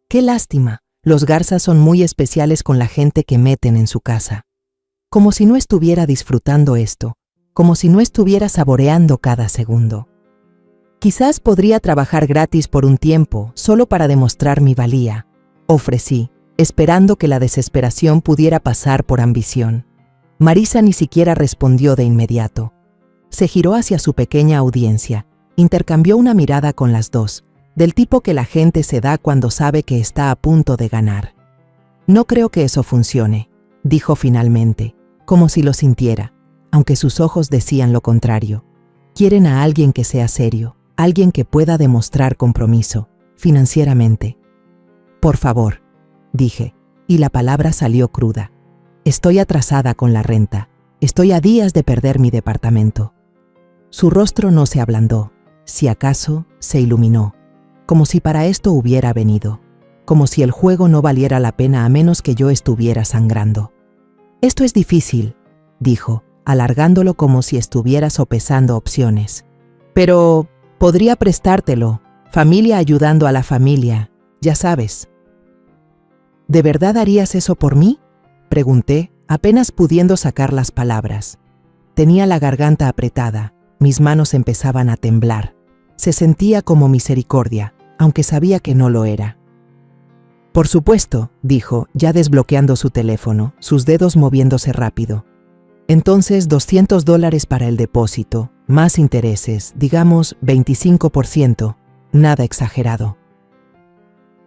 Qué lástima, los Garza son muy especiales con la gente que meten en su casa. Como si no estuviera disfrutando esto, como si no estuviera saboreando cada segundo. Quizás podría trabajar gratis por un tiempo, solo para demostrar mi valía, ofrecí, esperando que la desesperación pudiera pasar por ambición. Marisa ni siquiera respondió de inmediato. Se giró hacia su pequeña audiencia, intercambió una mirada con las dos, del tipo que la gente se da cuando sabe que está a punto de ganar. No creo que eso funcione, dijo finalmente, como si lo sintiera, aunque sus ojos decían lo contrario. Quieren a alguien que sea serio, alguien que pueda demostrar compromiso, financieramente. Por favor, dije, y la palabra salió cruda. Estoy atrasada con la renta. Estoy a días de perder mi departamento. Su rostro no se ablandó, si acaso se iluminó, como si para esto hubiera venido, como si el juego no valiera la pena a menos que yo estuviera sangrando. Esto es difícil, dijo, alargándolo como si estuviera sopesando opciones. Pero podría prestártelo, familia ayudando a la familia, ya sabes. ¿De verdad harías eso por mí?, pregunté, apenas pudiendo sacar las palabras. Tenía la garganta apretada, mis manos empezaban a temblar. Se sentía como misericordia, aunque sabía que no lo era. Por supuesto, dijo, ya desbloqueando su teléfono, sus dedos moviéndose rápido. Entonces $200 para el depósito, más intereses, digamos 25%, nada exagerado.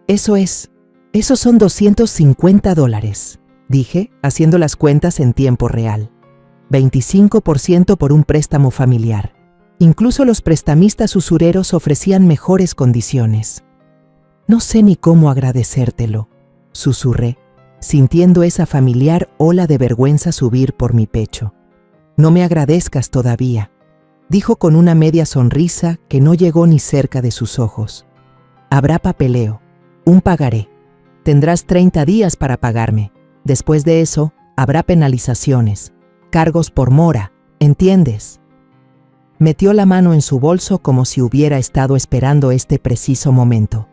Esos son $250, dije, haciendo las cuentas en tiempo real. 25% por un préstamo familiar. Incluso los prestamistas usureros ofrecían mejores condiciones. No sé ni cómo agradecértelo, susurré, sintiendo esa familiar ola de vergüenza subir por mi pecho. No me agradezcas todavía, dijo con una media sonrisa que no llegó ni cerca de sus ojos. Habrá papeleo, un pagaré. Tendrás 30 días para pagarme. Después de eso, habrá penalizaciones, cargos por mora, ¿entiendes? Metió la mano en su bolso como si hubiera estado esperando este preciso momento.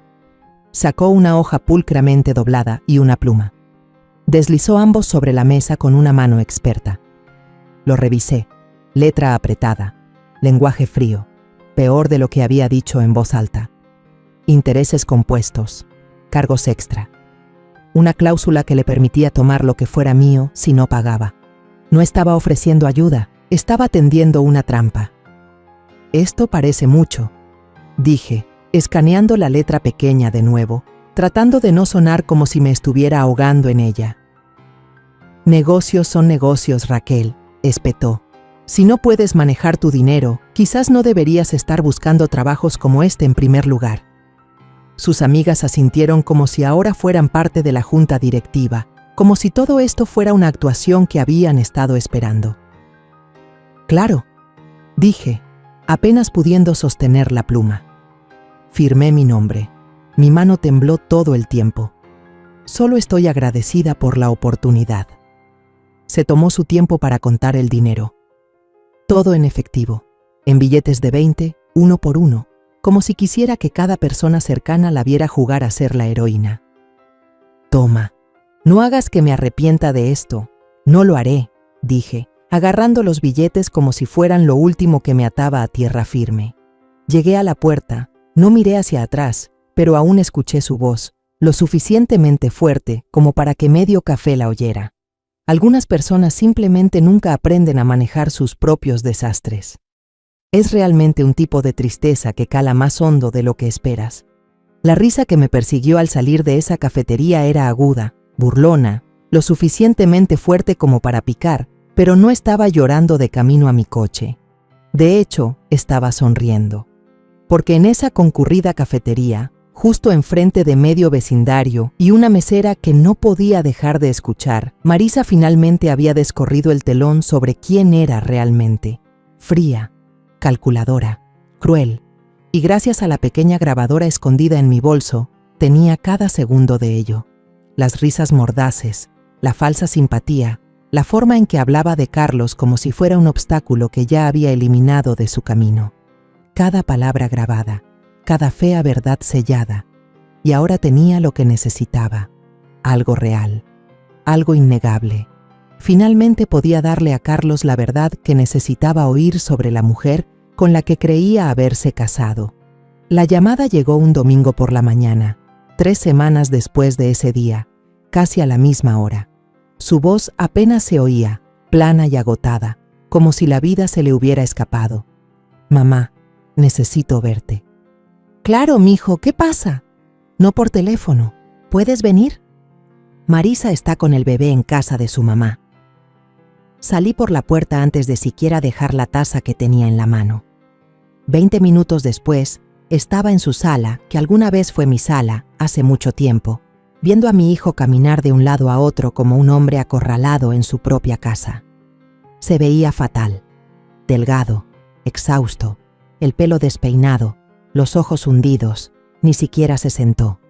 Sacó una hoja pulcramente doblada y una pluma. Deslizó ambos sobre la mesa con una mano experta. Lo revisé, letra apretada, lenguaje frío, peor de lo que había dicho en voz alta. Intereses compuestos, cargos extra. Una cláusula que le permitía tomar lo que fuera mío si no pagaba. No estaba ofreciendo ayuda, estaba tendiendo una trampa. Esto parece mucho, dije, escaneando la letra pequeña de nuevo, tratando de no sonar como si me estuviera ahogando en ella. Negocios son negocios, Raquel, espetó. Si no puedes manejar tu dinero, quizás no deberías estar buscando trabajos como este en primer lugar. Sus amigas asintieron como si ahora fueran parte de la junta directiva, como si todo esto fuera una actuación que habían estado esperando. Claro, dije, apenas pudiendo sostener la pluma. Firmé mi nombre. Mi mano tembló todo el tiempo. Solo estoy agradecida por la oportunidad. Se tomó su tiempo para contar el dinero. Todo en efectivo, en billetes de 20, uno por uno, como si quisiera que cada persona cercana la viera jugar a ser la heroína. Toma, no hagas que me arrepienta de esto. No lo haré, dije, agarrando los billetes como si fueran lo último que me ataba a tierra firme. Llegué a la puerta, no miré hacia atrás, pero aún escuché su voz, lo suficientemente fuerte como para que medio café la oyera. Algunas personas simplemente nunca aprenden a manejar sus propios desastres. Es realmente un tipo de tristeza que cala más hondo de lo que esperas. La risa que me persiguió al salir de esa cafetería era aguda, burlona, lo suficientemente fuerte como para picar, pero no estaba llorando de camino a mi coche. De hecho, estaba sonriendo. Porque en esa concurrida cafetería, justo enfrente de medio vecindario y una mesera que no podía dejar de escuchar, Marisa finalmente había descorrido el telón sobre quién era realmente. Fría, calculadora, cruel, y gracias a la pequeña grabadora escondida en mi bolso, tenía cada segundo de ello. Las risas mordaces, la falsa simpatía, la forma en que hablaba de Carlos como si fuera un obstáculo que ya había eliminado de su camino. Cada palabra grabada, cada fea verdad sellada, y ahora tenía lo que necesitaba, algo real, algo innegable. Finalmente podía darle a Carlos la verdad que necesitaba oír sobre la mujer con la que creía haberse casado. La llamada llegó un domingo por la mañana, 3 semanas después de ese día, casi a la misma hora. Su voz apenas se oía, plana y agotada, como si la vida se le hubiera escapado. «Mamá, necesito verte». «Claro, mijo, ¿qué pasa?» «No por teléfono. ¿Puedes venir?» Marisa está con el bebé en casa de su mamá. Salí por la puerta antes de siquiera dejar la taza que tenía en la mano. 20 minutos después, estaba en su sala, que alguna vez fue mi sala, hace mucho tiempo, viendo a mi hijo caminar de un lado a otro como un hombre acorralado en su propia casa. Se veía fatal, delgado, exhausto, el pelo despeinado, los ojos hundidos, ni siquiera se sentó.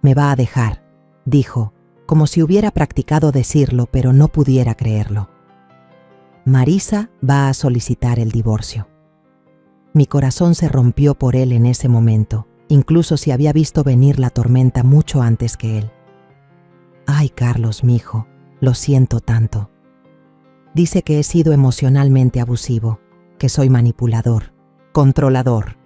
«Me va a dejar», dijo, como si hubiera practicado decirlo pero no pudiera creerlo. Marisa va a solicitar el divorcio. Mi corazón se rompió por él en ese momento, incluso si había visto venir la tormenta mucho antes que él. «Ay, Carlos, mijo, lo siento tanto. Dice que he sido emocionalmente abusivo, que soy manipulador, controlador».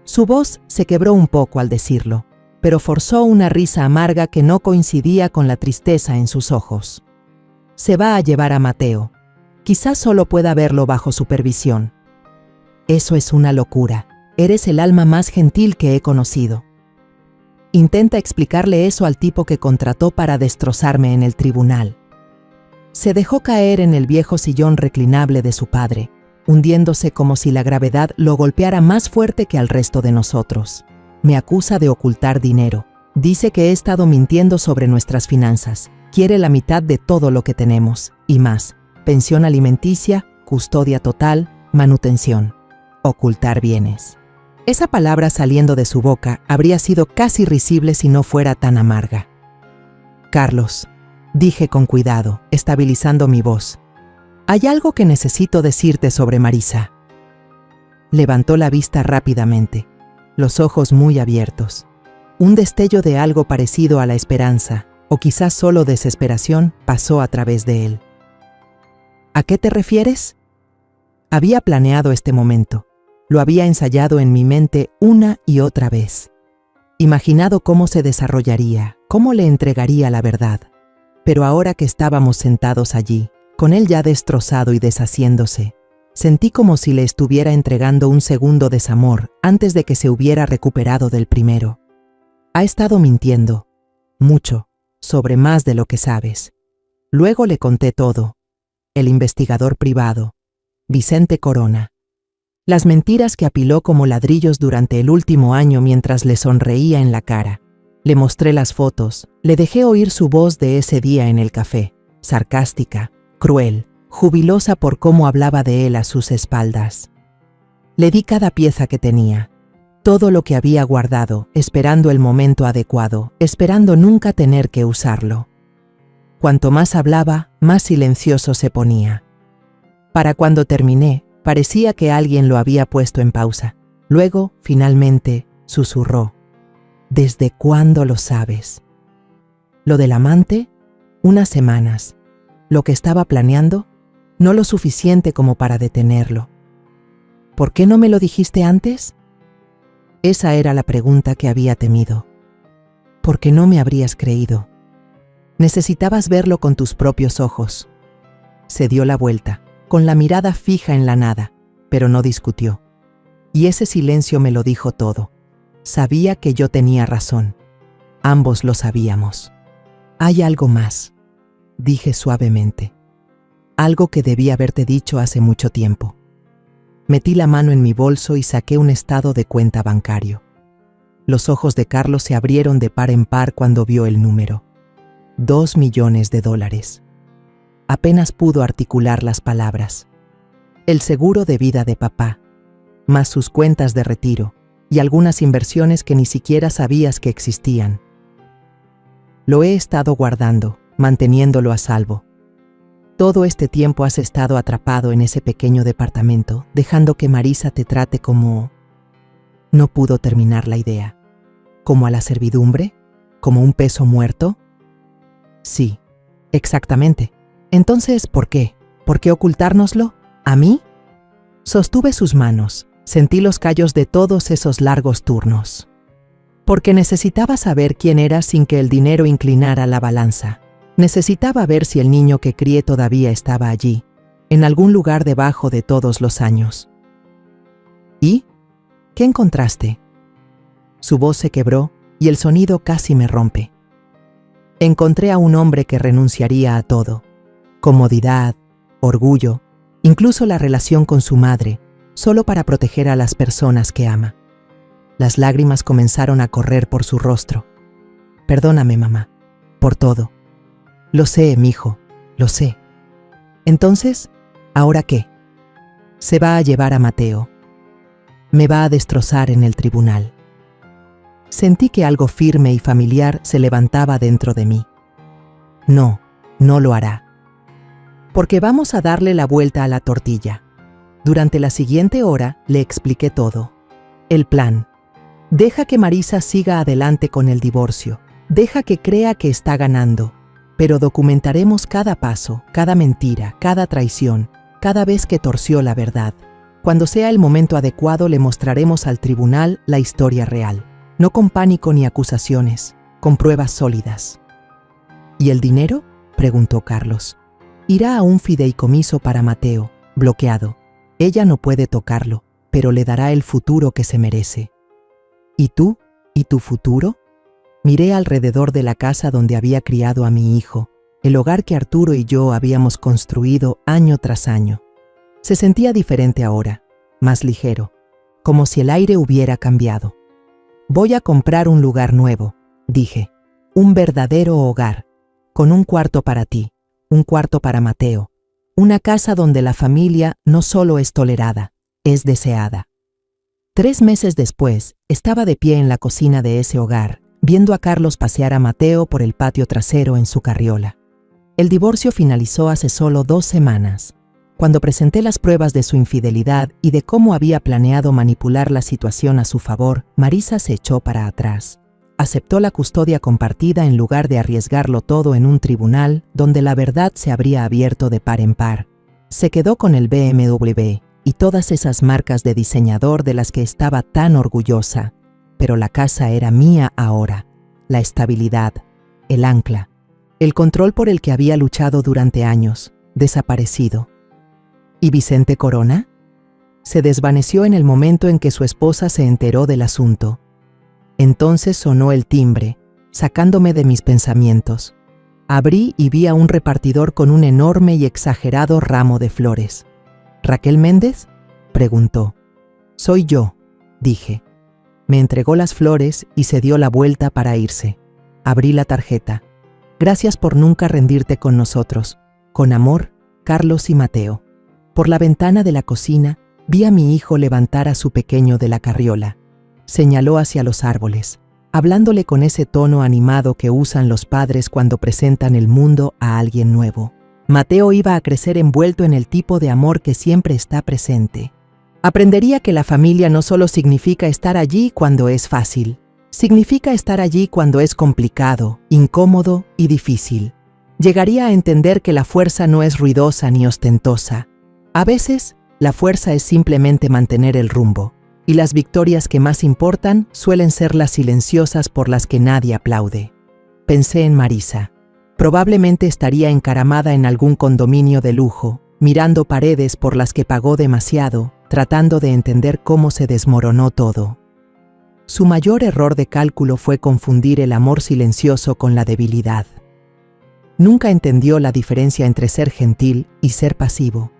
Su voz se quebró un poco al decirlo, pero forzó una risa amarga que no coincidía con la tristeza en sus ojos. «Se va a llevar a Mateo. Quizás solo pueda verlo bajo supervisión». «Eso es una locura. Eres el alma más gentil que he conocido». Intenta explicarle eso al tipo que contrató para destrozarme en el tribunal. Se dejó caer en el viejo sillón reclinable de su padre, hundiéndose como si la gravedad lo golpeara más fuerte que al resto de nosotros. Me acusa de ocultar dinero. Dice que he estado mintiendo sobre nuestras finanzas. Quiere la mitad de todo lo que tenemos, y más. Pensión alimenticia, custodia total, manutención. Ocultar bienes. Esa palabra saliendo de su boca habría sido casi risible si no fuera tan amarga. «Carlos», dije con cuidado, estabilizando mi voz, «hay algo que necesito decirte sobre Marisa». Levantó la vista rápidamente, los ojos muy abiertos. Un destello de algo parecido a la esperanza, o quizás solo desesperación, pasó a través de él. «¿A qué te refieres?» Había planeado este momento. Lo había ensayado en mi mente una y otra vez. Imaginado cómo se desarrollaría, cómo le entregaría la verdad. Pero ahora que estábamos sentados allí, con él ya destrozado y deshaciéndose, sentí como si le estuviera entregando un segundo desamor antes de que se hubiera recuperado del primero. «Ha estado mintiendo, mucho, sobre más de lo que sabes». Luego le conté todo. El investigador privado, Vicente Corona. Las mentiras que apiló como ladrillos durante el último año mientras le sonreía en la cara. Le mostré las fotos, le dejé oír su voz de ese día en el café, sarcástica, cruel, jubilosa por cómo hablaba de él a sus espaldas. Le di cada pieza que tenía, todo lo que había guardado, esperando el momento adecuado, esperando nunca tener que usarlo. Cuanto más hablaba, más silencioso se ponía. Para cuando terminé, parecía que alguien lo había puesto en pausa. Luego, finalmente, susurró. «¿Desde cuándo lo sabes?» Lo del amante, unas semanas. Lo que estaba planeando, no lo suficiente como para detenerlo. ¿Por qué no me lo dijiste antes? Esa era la pregunta que había temido. Porque no me habrías creído. Necesitabas verlo con tus propios ojos. Se dio la vuelta, con la mirada fija en la nada, pero no discutió. Y ese silencio me lo dijo todo. Sabía que yo tenía razón. Ambos lo sabíamos. «Hay algo más», dije suavemente. «Algo que debí haberte dicho hace mucho tiempo». Metí la mano en mi bolso y saqué un estado de cuenta bancario. Los ojos de Carlos se abrieron de par en par cuando vio el número. $2 millones. Apenas pudo articular las palabras. El seguro de vida de papá, más sus cuentas de retiro y algunas inversiones que ni siquiera sabías que existían. Lo he estado guardando, manteniéndolo a salvo. Todo este tiempo has estado atrapado en ese pequeño departamento, dejando que Marisa te trate como... No pudo terminar la idea. ¿Como a la servidumbre? ¿Como un peso muerto? Sí, exactamente. Entonces, ¿por qué? ¿Por qué ocultárnoslo? ¿A mí? Sostuve sus manos, sentí los callos de todos esos largos turnos. Porque necesitaba saber quién era sin que el dinero inclinara la balanza. Necesitaba ver si el niño que crié todavía estaba allí, en algún lugar debajo de todos los años. ¿Y? ¿Qué encontraste? Su voz se quebró y el sonido casi me rompe. Encontré a un hombre que renunciaría a todo. Comodidad, orgullo, incluso la relación con su madre, solo para proteger a las personas que ama. Las lágrimas comenzaron a correr por su rostro. Perdóname, mamá, por todo. Lo sé, mijo, lo sé. Entonces, ¿ahora qué? Se va a llevar a Mateo. Me va a destrozar en el tribunal. Sentí que algo firme y familiar se levantaba dentro de mí. No, no lo hará. Porque vamos a darle la vuelta a la tortilla. Durante la siguiente hora le expliqué todo. El plan. Deja que Marisa siga adelante con el divorcio. Deja que crea que está ganando. Pero documentaremos cada paso, cada mentira, cada traición, cada vez que torció la verdad. Cuando sea el momento adecuado le mostraremos al tribunal la historia real. No con pánico ni acusaciones, con pruebas sólidas. ¿Y el dinero?, preguntó Carlos. Irá a un fideicomiso para Mateo, bloqueado. Ella no puede tocarlo, pero le dará el futuro que se merece. ¿Y tú? ¿Y tu futuro? Miré alrededor de la casa donde había criado a mi hijo, el hogar que Arturo y yo habíamos construido año tras año. Se sentía diferente ahora, más ligero, como si el aire hubiera cambiado. Voy a comprar un lugar nuevo, dije, un verdadero hogar, con un cuarto para ti, un cuarto para Mateo, una casa donde la familia no solo es tolerada, es deseada. 3 meses después, estaba de pie en la cocina de ese hogar, viendo a Carlos pasear a Mateo por el patio trasero en su carriola. El divorcio finalizó hace solo 2 semanas. Cuando presenté las pruebas de su infidelidad y de cómo había planeado manipular la situación a su favor, Marisa se echó para atrás. Aceptó la custodia compartida en lugar de arriesgarlo todo en un tribunal donde la verdad se habría abierto de par en par. Se quedó con el BMW y todas esas marcas de diseñador de las que estaba tan orgullosa. Pero la casa era mía ahora, la estabilidad, el ancla, el control por el que había luchado durante años, desaparecido. ¿Y Vicente Corona? Se desvaneció en el momento en que su esposa se enteró del asunto. Entonces sonó el timbre, sacándome de mis pensamientos. Abrí y vi a un repartidor con un enorme y exagerado ramo de flores. ¿Raquel Méndez?, preguntó. Soy yo, dije. Me entregó las flores y se dio la vuelta para irse. Abrí la tarjeta. Gracias por nunca rendirte con nosotros. Con amor, Carlos y Mateo. Por la ventana de la cocina, vi a mi hijo levantar a su pequeño de la carriola. Señaló hacia los árboles, hablándole con ese tono animado que usan los padres cuando presentan el mundo a alguien nuevo. Mateo iba a crecer envuelto en el tipo de amor que siempre está presente. Aprendería que la familia no solo significa estar allí cuando es fácil, significa estar allí cuando es complicado, incómodo y difícil. Llegaría a entender que la fuerza no es ruidosa ni ostentosa. A veces, la fuerza es simplemente mantener el rumbo. Y las victorias que más importan suelen ser las silenciosas por las que nadie aplaude. Pensé en Marisa. Probablemente estaría encaramada en algún condominio de lujo, mirando paredes por las que pagó demasiado, tratando de entender cómo se desmoronó todo. Su mayor error de cálculo fue confundir el amor silencioso con la debilidad. Nunca entendió la diferencia entre ser gentil y ser pasivo,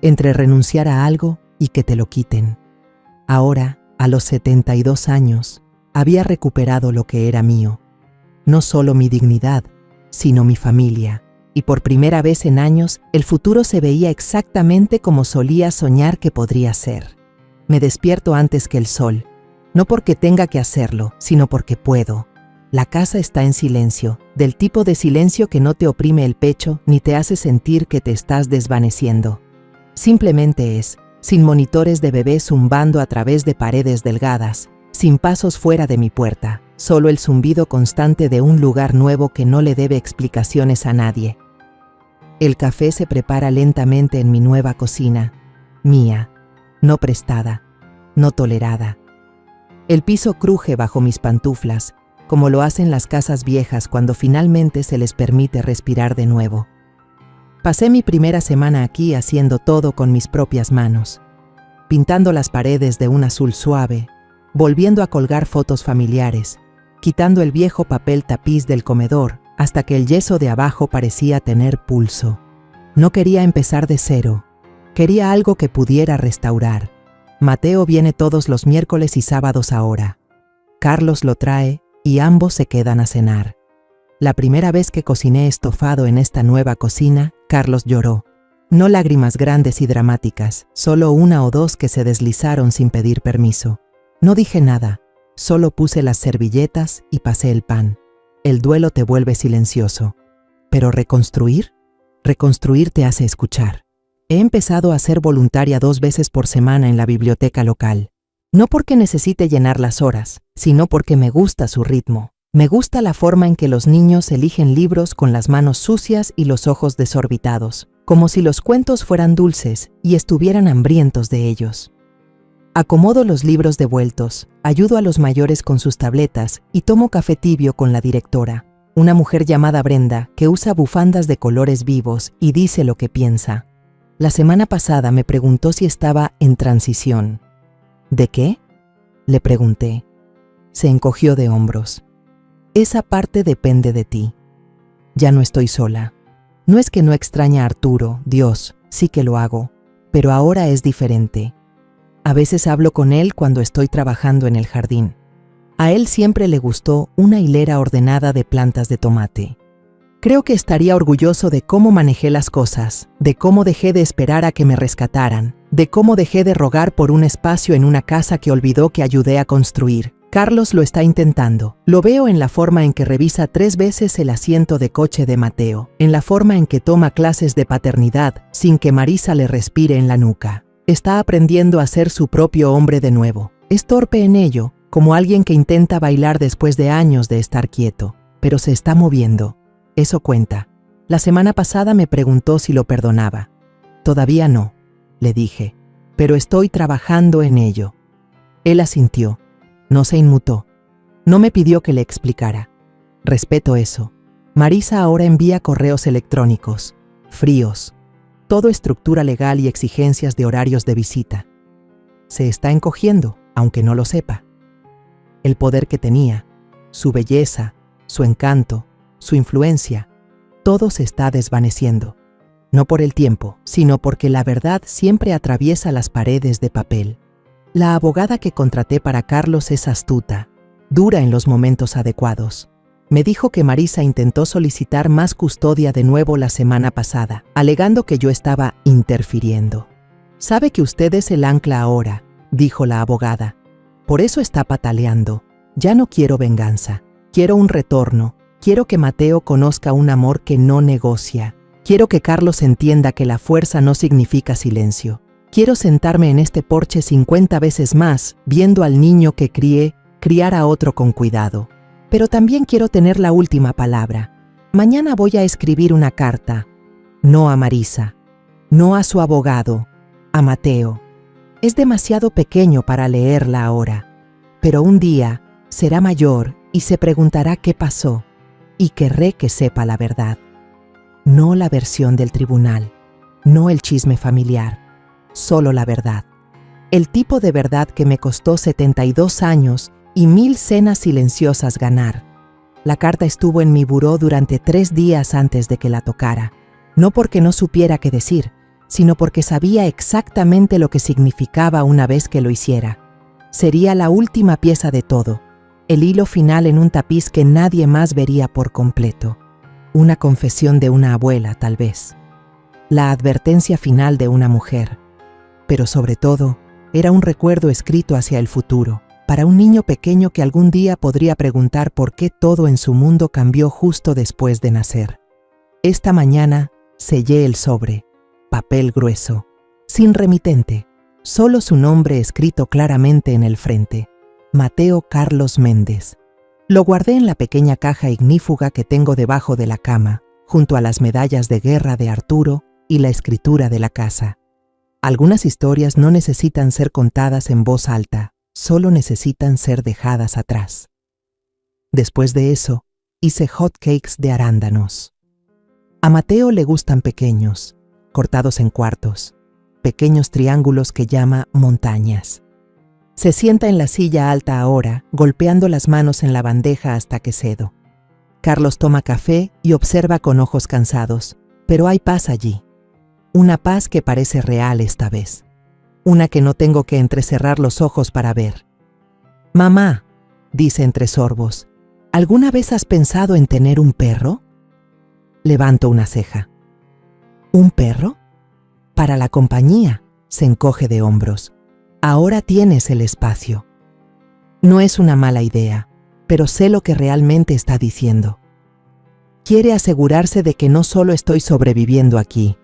entre renunciar a algo y que te lo quiten. Ahora, a los 72 años, Había recuperado lo que era mío. No solo mi dignidad, sino mi familia. Y por primera vez en años, el futuro se veía exactamente como solía soñar que podría ser. Me despierto antes que el sol, no porque tenga que hacerlo, sino porque puedo. La casa está en silencio, del tipo de silencio que no te oprime el pecho ni te hace sentir que te estás desvaneciendo. Simplemente es, sin monitores de bebé zumbando a través de paredes delgadas, sin pasos fuera de mi puerta, solo el zumbido constante de un lugar nuevo que no le debe explicaciones a nadie. El café se prepara lentamente en mi nueva cocina, mía, no prestada, no tolerada. El piso cruje bajo mis pantuflas, como lo hacen las casas viejas cuando finalmente se les permite respirar de nuevo. Pasé mi primera semana aquí haciendo todo con mis propias manos, pintando las paredes de un azul suave, volviendo a colgar fotos familiares, quitando el viejo papel tapiz del comedor hasta que el yeso de abajo parecía tener pulso. No quería empezar de cero, quería algo que pudiera restaurar. Mateo viene todos los miércoles y sábados ahora. Carlos lo trae y ambos se quedan a cenar. La primera vez que cociné estofado en esta nueva cocina, Carlos lloró. No lágrimas grandes y dramáticas, solo una o dos que se deslizaron sin pedir permiso. No dije nada, solo puse las servilletas y pasé el pan. El duelo te vuelve silencioso. Pero reconstruir te hace escuchar. He empezado a ser voluntaria 2 veces por semana en la biblioteca local. No porque necesite llenar las horas, sino porque me gusta su ritmo. Me gusta la forma en que los niños eligen libros con las manos sucias y los ojos desorbitados, como si los cuentos fueran dulces y estuvieran hambrientos de ellos. Acomodo los libros devueltos, ayudo a los mayores con sus tabletas y tomo café tibio con la directora, una mujer llamada Brenda que usa bufandas de colores vivos y dice lo que piensa. La semana pasada me preguntó si estaba en transición. ¿De qué?, le pregunté. Se encogió de hombros. Esa parte depende de ti. Ya no estoy sola. No es que no extraña a Arturo, Dios, sí que lo hago, pero ahora es diferente. A veces hablo con él cuando estoy trabajando en el jardín. A él siempre le gustó una hilera ordenada de plantas de tomate. Creo que estaría orgulloso de cómo manejé las cosas, de cómo dejé de esperar a que me rescataran, de cómo dejé de rogar por un espacio en una casa que olvidó que ayudé a construir. Carlos lo está intentando. Lo veo en la forma en que revisa 3 veces el asiento de coche de Mateo, en la forma en que toma clases de paternidad sin que Marisa le respire en la nuca. Está aprendiendo a ser su propio hombre de nuevo. Es torpe en ello, como alguien que intenta bailar después de años de estar quieto, pero se está moviendo. Eso cuenta. La semana pasada me preguntó si lo perdonaba. Todavía no, le dije, pero estoy trabajando en ello. Él asintió. No se inmutó. No me pidió que le explicara. Respeto eso. Marisa ahora envía correos electrónicos, fríos. Todo estructura legal y exigencias de horarios de visita. Se está encogiendo, aunque no lo sepa. El poder que tenía, su belleza, su encanto, su influencia, todo se está desvaneciendo. No por el tiempo, sino porque la verdad siempre atraviesa las paredes de papel. La abogada que contraté para Carlos es astuta, dura en los momentos adecuados. Me dijo que Marisa intentó solicitar más custodia de nuevo la semana pasada, alegando que yo estaba interfiriendo. Sabe que usted es el ancla ahora, dijo la abogada. Por eso está pataleando. Ya no quiero venganza, quiero un retorno, quiero que Mateo conozca un amor que no negocia. Quiero que Carlos entienda que la fuerza no significa silencio. Quiero sentarme en este porche 50 veces más, viendo al niño que crié, criar a otro con cuidado. Pero también quiero tener la última palabra. Mañana voy a escribir una carta. No a Marisa, no a su abogado, a Mateo. Es demasiado pequeño para leerla ahora. Pero un día será mayor y se preguntará qué pasó, y querré que sepa la verdad. No la versión del tribunal, no el chisme familiar, solo la verdad. El tipo de verdad que me costó 72 años y 1000 cenas silenciosas ganar. La carta estuvo en mi buró durante 3 días antes de que la tocara, no porque no supiera qué decir, sino porque sabía exactamente lo que significaba una vez que lo hiciera. Sería la última pieza de todo. el hilo final en un tapiz que nadie más vería por completo. Una confesión de una abuela, tal vez. La advertencia final de una mujer. Pero sobre todo, era un recuerdo escrito hacia el futuro, para un niño pequeño que algún día podría preguntar por qué todo en su mundo cambió justo después de nacer. Esta mañana sellé el sobre, papel grueso, sin remitente, solo su nombre escrito claramente en el frente, Mateo Carlos Méndez. Lo guardé en la pequeña caja ignífuga que tengo debajo de la cama, junto a las medallas de guerra de Arturo y la escritura de la casa. Algunas historias no necesitan ser contadas en voz alta, solo necesitan ser dejadas atrás. Después de eso, hice hot cakes de arándanos. A Mateo le gustan pequeños, cortados en cuartos, pequeños triángulos que llama montañas. Se sienta en la silla alta ahora, golpeando las manos en la bandeja hasta que cedo. Carlos toma café y observa con ojos cansados, pero hay paz allí. Una paz que parece real esta vez. Una que no tengo que entrecerrar los ojos para ver. «Mamá», dice entre sorbos, «¿alguna vez has pensado en tener un perro?» Levanto una ceja. ¿Un perro? Para la compañía, se encoge de hombros. Ahora tienes el espacio. No es una mala idea, pero sé lo que realmente está diciendo. Quiere asegurarse de que no solo estoy sobreviviendo aquí,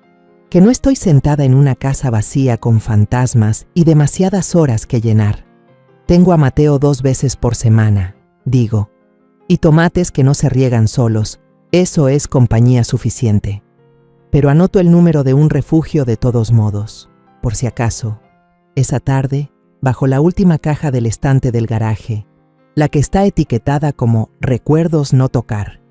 que no estoy sentada en una casa vacía con fantasmas y demasiadas horas que llenar. Tengo a Mateo 2 veces por semana, digo, y tomates que no se riegan solos, eso es compañía suficiente. Pero anoto el número de un refugio de todos modos, por si acaso. Esa tarde, bajo la última caja del estante del garaje, la que está etiquetada como «Recuerdos no tocar».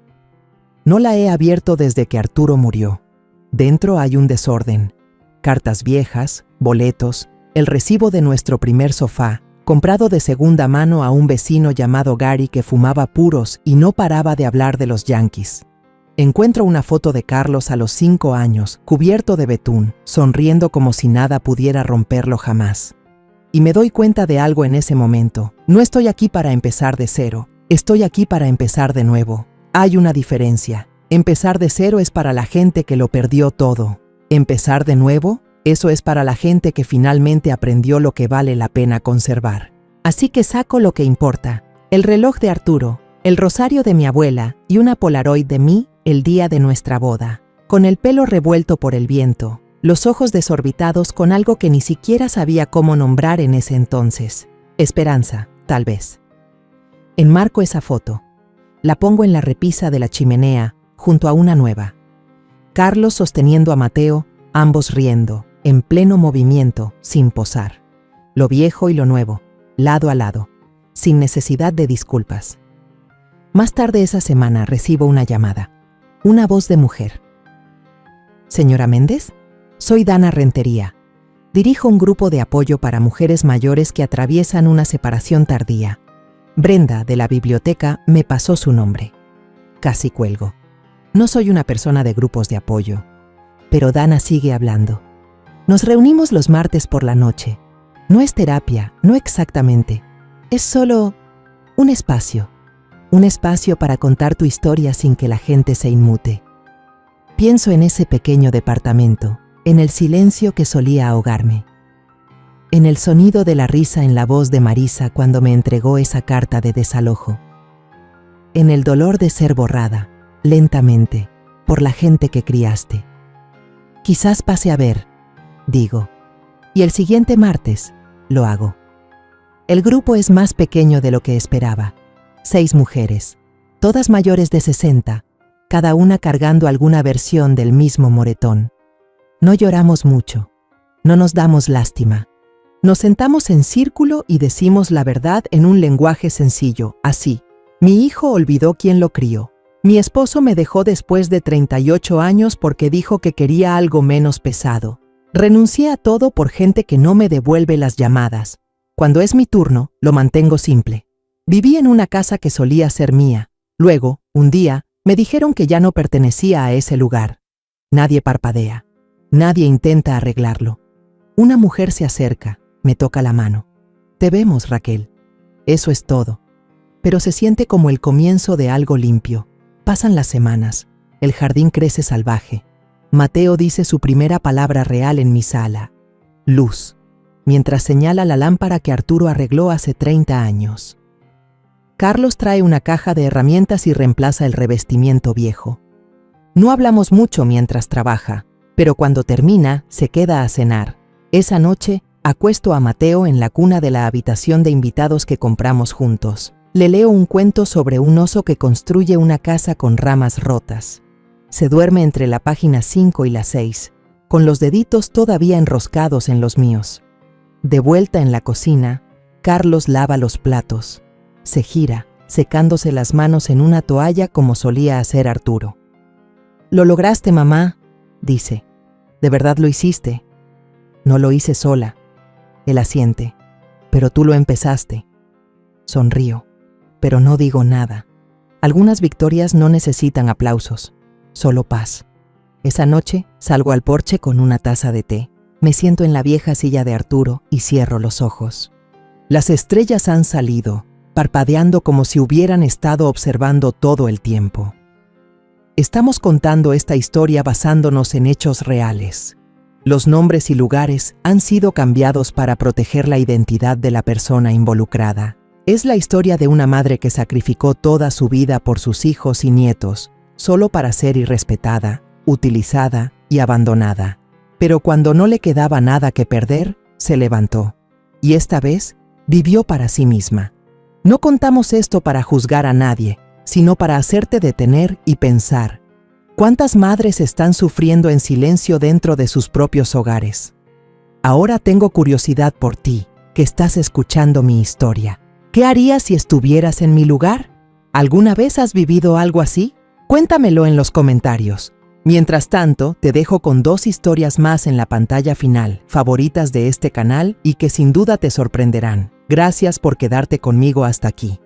No la he abierto desde que Arturo murió. Dentro hay un desorden. Cartas viejas, boletos, el recibo de nuestro primer sofá, comprado de segunda mano a un vecino llamado Gary que fumaba puros y no paraba de hablar de los Yankees. Encuentro una foto de Carlos a los 5 años, cubierto de betún, sonriendo como si nada pudiera romperlo jamás. Y me doy cuenta de algo en ese momento. No estoy aquí para empezar de cero, estoy aquí para empezar de nuevo. Hay una diferencia. Empezar de cero es para la gente que lo perdió todo. Empezar de nuevo, eso es para la gente que finalmente aprendió lo que vale la pena conservar. Así que saco lo que importa. El reloj de Arturo, el rosario de mi abuela y una Polaroid de mí el día de nuestra boda, con el pelo revuelto por el viento, los ojos desorbitados con algo que ni siquiera sabía cómo nombrar en ese entonces. Esperanza, tal vez. Enmarco esa foto. La pongo en la repisa de la chimenea, junto a una nueva. Carlos sosteniendo a Mateo, ambos riendo, en pleno movimiento, sin posar. Lo viejo y lo nuevo, lado a lado, sin necesidad de disculpas. Más tarde esa semana recibo una llamada. Una voz de mujer. «Señora Méndez, soy Dana Rentería. Dirijo un grupo de apoyo para mujeres mayores que atraviesan una separación tardía. Brenda, de la biblioteca, me pasó su nombre». Casi cuelgo. No soy una persona de grupos de apoyo. Pero Dana sigue hablando. «Nos reunimos los martes por la noche. No es terapia, no exactamente. Es solo un espacio. Un espacio para contar tu historia sin que la gente se inmute». Pienso en ese pequeño departamento, en el silencio que solía ahogarme, en el sonido de la risa en la voz de Marisa cuando me entregó esa carta de desalojo, en el dolor de ser borrada, lentamente, por la gente que criaste. «Quizás pase a ver», digo, y el siguiente martes lo hago. El grupo es más pequeño de lo que esperaba. 6 mujeres, todas mayores de 60, cada una cargando alguna versión del mismo moretón. No lloramos mucho, no nos damos lástima. Nos sentamos en círculo y decimos la verdad en un lenguaje sencillo, así. Mi hijo olvidó quién lo crió. Mi esposo me dejó después de 38 años porque dijo que quería algo menos pesado. Renuncié a todo por gente que no me devuelve las llamadas. Cuando es mi turno, lo mantengo simple. Viví en una casa que solía ser mía. Luego, un día, me dijeron que ya no pertenecía a ese lugar. Nadie parpadea. Nadie intenta arreglarlo. Una mujer se acerca, me toca la mano. «Te vemos, Raquel». Eso es todo. pero se siente como el comienzo de algo limpio. Pasan las semanas. El jardín crece salvaje. Mateo dice su primera palabra real en mi sala: luz, mientras señala la lámpara que Arturo arregló hace 30 años. Carlos trae una caja de herramientas y reemplaza el revestimiento viejo. No hablamos mucho mientras trabaja, pero cuando termina, se queda a cenar. Esa noche, acuesto a Mateo en la cuna de la habitación de invitados que compramos juntos. Le leo un cuento sobre un oso que construye una casa con ramas rotas. Se duerme entre la página 5 y la 6, con los deditos todavía enroscados en los míos. De vuelta en la cocina, Carlos lava los platos. Se gira, secándose las manos en una toalla como solía hacer Arturo. «Lo lograste, mamá», dice. «¿De verdad lo hiciste?» «No lo hice sola». Él asiente. «Pero tú lo empezaste». Sonrío, pero no digo nada. Algunas victorias no necesitan aplausos, solo paz. Esa noche salgo al porche con una taza de té. Me siento en la vieja silla de Arturo y cierro los ojos. Las estrellas han salido, parpadeando como si hubieran estado observando todo el tiempo. Estamos contando esta historia basándonos en hechos reales. Los nombres y lugares han sido cambiados para proteger la identidad de la persona involucrada. Es la historia de una madre que sacrificó toda su vida por sus hijos y nietos, solo para ser irrespetada, utilizada y abandonada. Pero cuando no le quedaba nada que perder, se levantó. Y esta vez, vivió para sí misma. No contamos esto para juzgar a nadie, sino para hacerte detener y pensar. ¿Cuántas madres están sufriendo en silencio dentro de sus propios hogares? Ahora tengo curiosidad por ti, que estás escuchando mi historia. ¿Qué harías si estuvieras en mi lugar? ¿Alguna vez has vivido algo así? Cuéntamelo en los comentarios. Mientras tanto, te dejo con 2 historias más en la pantalla final, favoritas de este canal y que sin duda te sorprenderán. Gracias por quedarte conmigo hasta aquí.